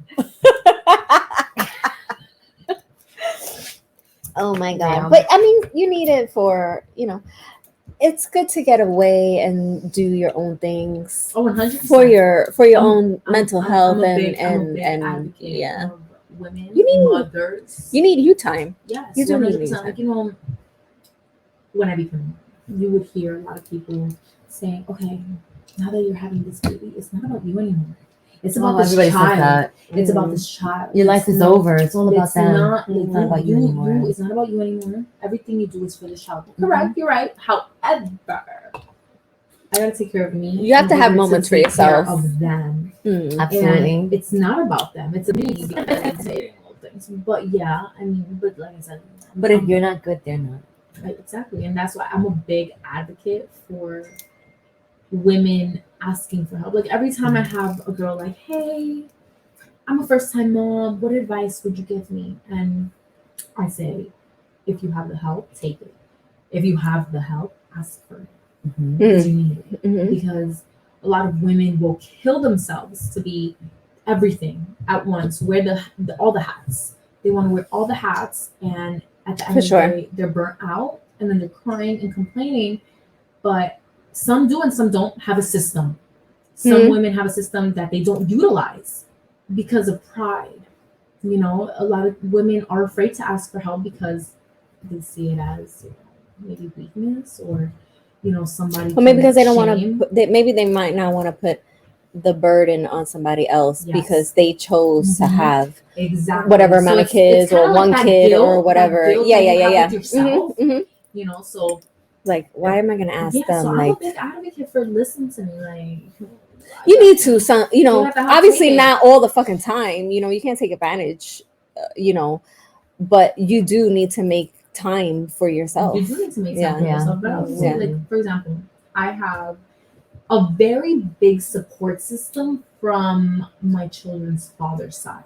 Oh my god. Yeah. But I mean, you need it for, it's good to get away and do your own things Oh, 100%. for your I'm- own mental health I'm a big and advocate yeah. of women, You need- mothers. You need you time. Yes, you do need 100%. Like, when I became, you would hear a lot of people saying, "Okay, now that you're having this baby, it's not about you anymore. It's about this everybody says child. that. It's about this child. Your life It's is not- over. It's all about It's them. not, It's not about you anymore. It's not about you anymore. Everything you do is for the child. Correct. You're right. However, I gotta take care of me. You have to in have order moments for take care yourself. Of them. Mm. Absolutely. And it's not about them. It's a me things. But yeah, I mean, but like I said, But if you're not good, they're not. Right, exactly, and that's why I'm a big advocate for women asking for help. Like every time I have a girl like, "Hey, I'm a first-time mom. What advice would you give me?" And I say, if you have the help, take it. If you have the help, ask for it Mm-hmm. because you need it. Mhm. Because a lot of women will kill themselves to be everything at once. Wear all the hats. They want to wear all the hats, and at the end For of sure. the day, they're burnt out, and then they're crying and complaining. But some do and some don't have a system. Some Mhm. women have a system that they don't utilize because of pride. A lot of women are afraid to ask for help because they see it as maybe weakness or somebody. Or maybe because they don't want shame. to. Maybe they might not want to put the burden on somebody else Yes. because they chose to Mhm. have Exactly whatever So amount of it's kids kinda or like one that kid guilt, or that whatever. guilt Yeah, that yeah, you yeah, have yeah. with yourself. Mhm. So Like, why am I gonna ask yeah, them? so I'm Like, a big advocate for listening to me. Like you need to some. You have to have Obviously taken. not all the fucking time. You can't take advantage. But you do need to make time for yourself. You do need to make Yeah. time for Yeah. yourself. But also, Yeah. like for example, I have a very big support system from my children's father's side.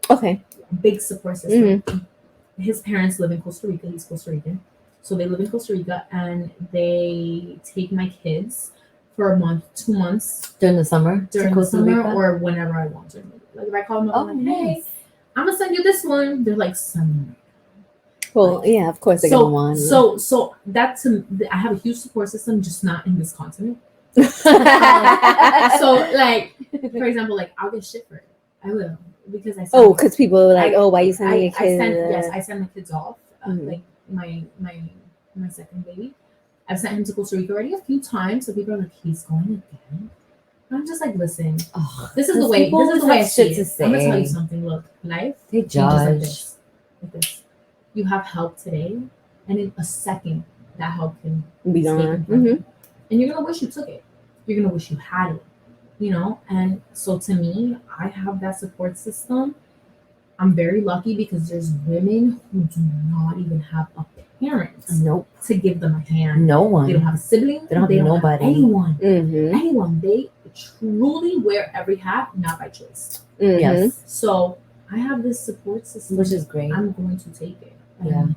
Okay. Big support system. Mm-hmm. His parents live in Costa Rica. He's Costa Rican. So they live in Costa Rica and they take my kids for a month, 2 months During the summer? to during the Costa summer Rica? or whenever I want to. Like if I call them up, Oh, I'm like, hey, nice. I'm gonna send you this one. They're like, send me. Well, yeah, of course they're gonna want. So that's I have a huge support system, just not in this continent. So like, for example, like I'll get shit for it. I will. because I sent, Oh, because people were like, "Oh, why you sending your I kids?" sent I send my kids off. Mhm. Like my second baby, I've sent him to Costa Rica already a few times. So people are like, he's going again. And I'm just like, listen, Oh, this is the 'cause way. people This is the always way I have see shit it. to I'm gonna tell you say. something. Look, life They changes like judge. this. Like this. You have help today, and in a second, that help can Be taken gone. from you. Mhm. And you're gonna wish you took it. You're gonna wish you had it. You know. And so to me, I have that support system. I'm very lucky because there's women who do not even have a parent Nope. to give them a hand. No They don't one. have a sibling. They don't have nobody. anyone. Mhm. Anyone. They truly wear every hat, not by choice. Mhm. Yes. So I have this support system. Which is great. I'm going to take it. Yeah.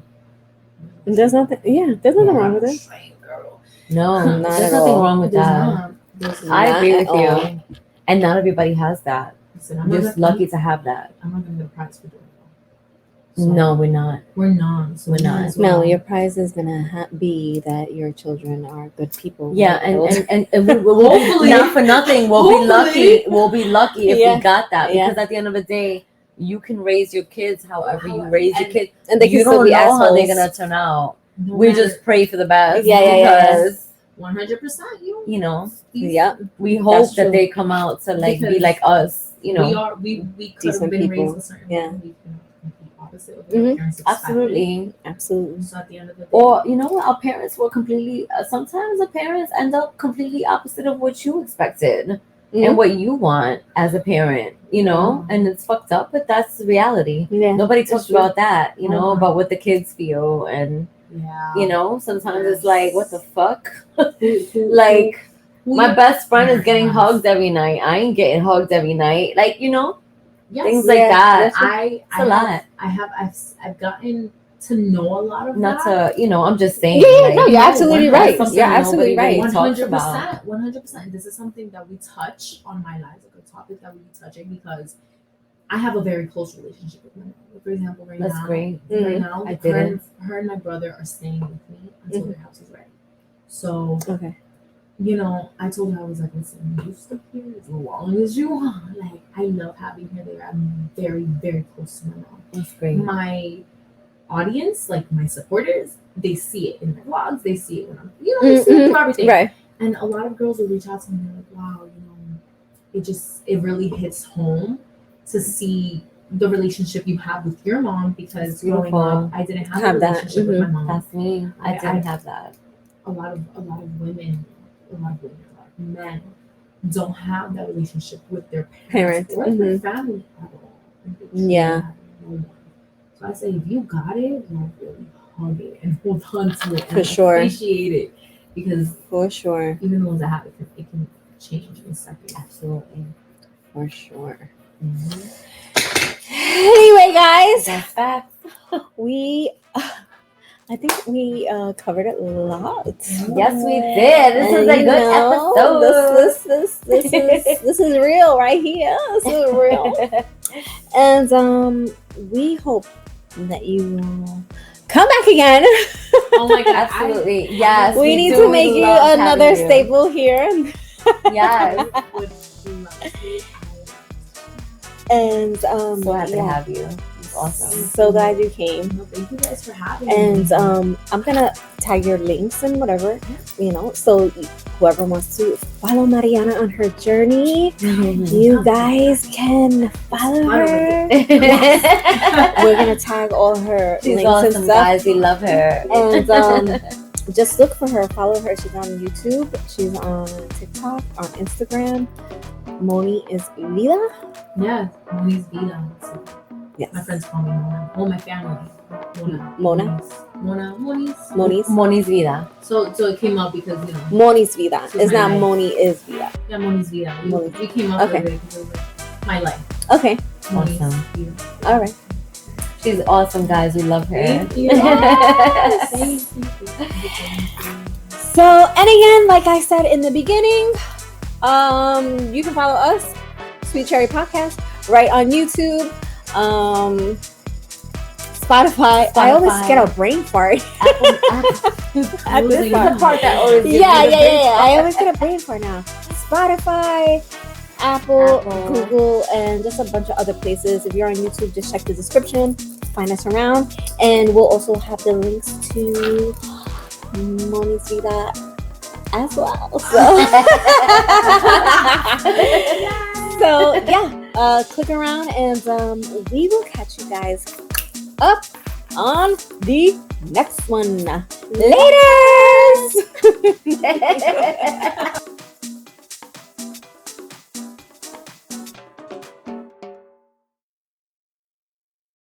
And there's nothing. Yeah, there's nothing Yeah. wrong with it. Train, girl. No, Not there's at nothing all. wrong with There's that. not. There's I Not agree at with all. you. And not everybody has that. Listen, I'm just lucky to have that. I'm not gonna get a prize for doing it. So, No, we're not. we're not. So We're we might not. as well. No, your prize is gonna be that your children are good people. Yeah, and we'll Hopefully. not for nothing. We'll be lucky. We'll be lucky if Yeah. we got that. Yeah. Because at the end of the day, you can raise your kids however you However- raise your and- kids. and they can You still don't be know assholes. how they're gonna turn out. No We matter- just pray for the best. Yeah, yeah, yeah. Because 100%. you know, Yep. we hope That's true. that they come out to like be Because like us. You know, we could Decent have been people. raised a certain Yeah. way. We can complete opposite of Mhm. what parents expect. absolutely. Absolutely. So at the end of the day, Or you know what, our parents were completely. Sometimes the parents end up completely opposite of what you expected Mhm. and what you want as a parent. You know, and it's fucked up, but that's the reality. Yeah. Nobody That's talks true. about that. You know, Uh-huh. about what the kids feel, and yeah, you know, sometimes it's Yes. like, what the fuck? Who- Like who my your best friend is parents getting was. hugged every night. I ain't getting hugged every night. Like you know, Yes. things like Yeah, that. that's It's a lot. I've gotten to know a lot of Not that. to, you know, I'm just saying. Yeah, yeah, like, no, you're No, absolutely that's right. something You're nobody absolutely really right. talks about. 100%. This is something that we touch on my lives, like a topic that we be touching because I have a very close relationship with my mom. For example, right That's now, great. right now, I her, didn't. her and my brother are staying with me until their house is ready. So, Okay. you know, I told her, I was like, listen, you stay here as long as you want. Like, I love having her there. I'm very, very close to my mom. That's great. My audience, like my supporters, they see it in my vlogs. They see it when I'm, you know, they see it through everything. Right. And a lot of girls will reach out to me and they're like, wow, you know, it really hits home to see the relationship you have with your mom because growing Beautiful. up, I didn't have Have a that. relationship with my mom. That's me. I didn't have that. A lot of women, a lot of men don't have that relationship with their parents, Parents. or their family at all. And they truly Yeah. have no one. So I say, if you got it, like really hug it and hold on to it and For sure. appreciate it because For sure. even the ones that have it, it can change in a second. Absolutely. For sure. Mhm. Anyway, guys, That's facts. I think we covered a lot. Yes, we did. This is a You good know, episode. This is real right here. This is real. And we hope that you will come back again. Oh my god, Absolutely. Yes. we need do to make you love having another you. staple here. Yes. And So happy to yeah. have you. It's awesome. So glad you came. No, thank you guys for having me. And I'm gonna tag your links and whatever, you know. So whoever wants to follow Mariana on her journey, you guys can follow her. We're gonna tag all her She's links and awesome, stuff. guys. We love her. And just look for her, follow her. She's on YouTube, she's on TikTok, on Instagram. Monisvida. yeah, Monisvida. So Yes. my friends call me Mona. Oh, my family. Mona. Mona? Moniz. Monisvida. So it came out because you know. Monisvida. This is It's my not life. Moni is Vida. Yeah, Monisvida. Moniz. We came up Okay. with it because it was like my life. Okay. Awesome. Monisvida. All right. She's awesome, guys. We love her. Thank you. Yes. Thank you. So, and again, like I said in the beginning, you can follow us, Sweet Cherry Podcast, right on YouTube, Spotify. I always Spotify. get a brain fart. At this This is the part that always gives Yeah. me the big I always get a brain fart now. Spotify, Apple, Apple. Google, and just a bunch of other places. If you're on YouTube, just check the description. Find us around, and we'll also have the links to Monisvida as well. So yeah, click around, and we will catch you guys up on the next one. Later.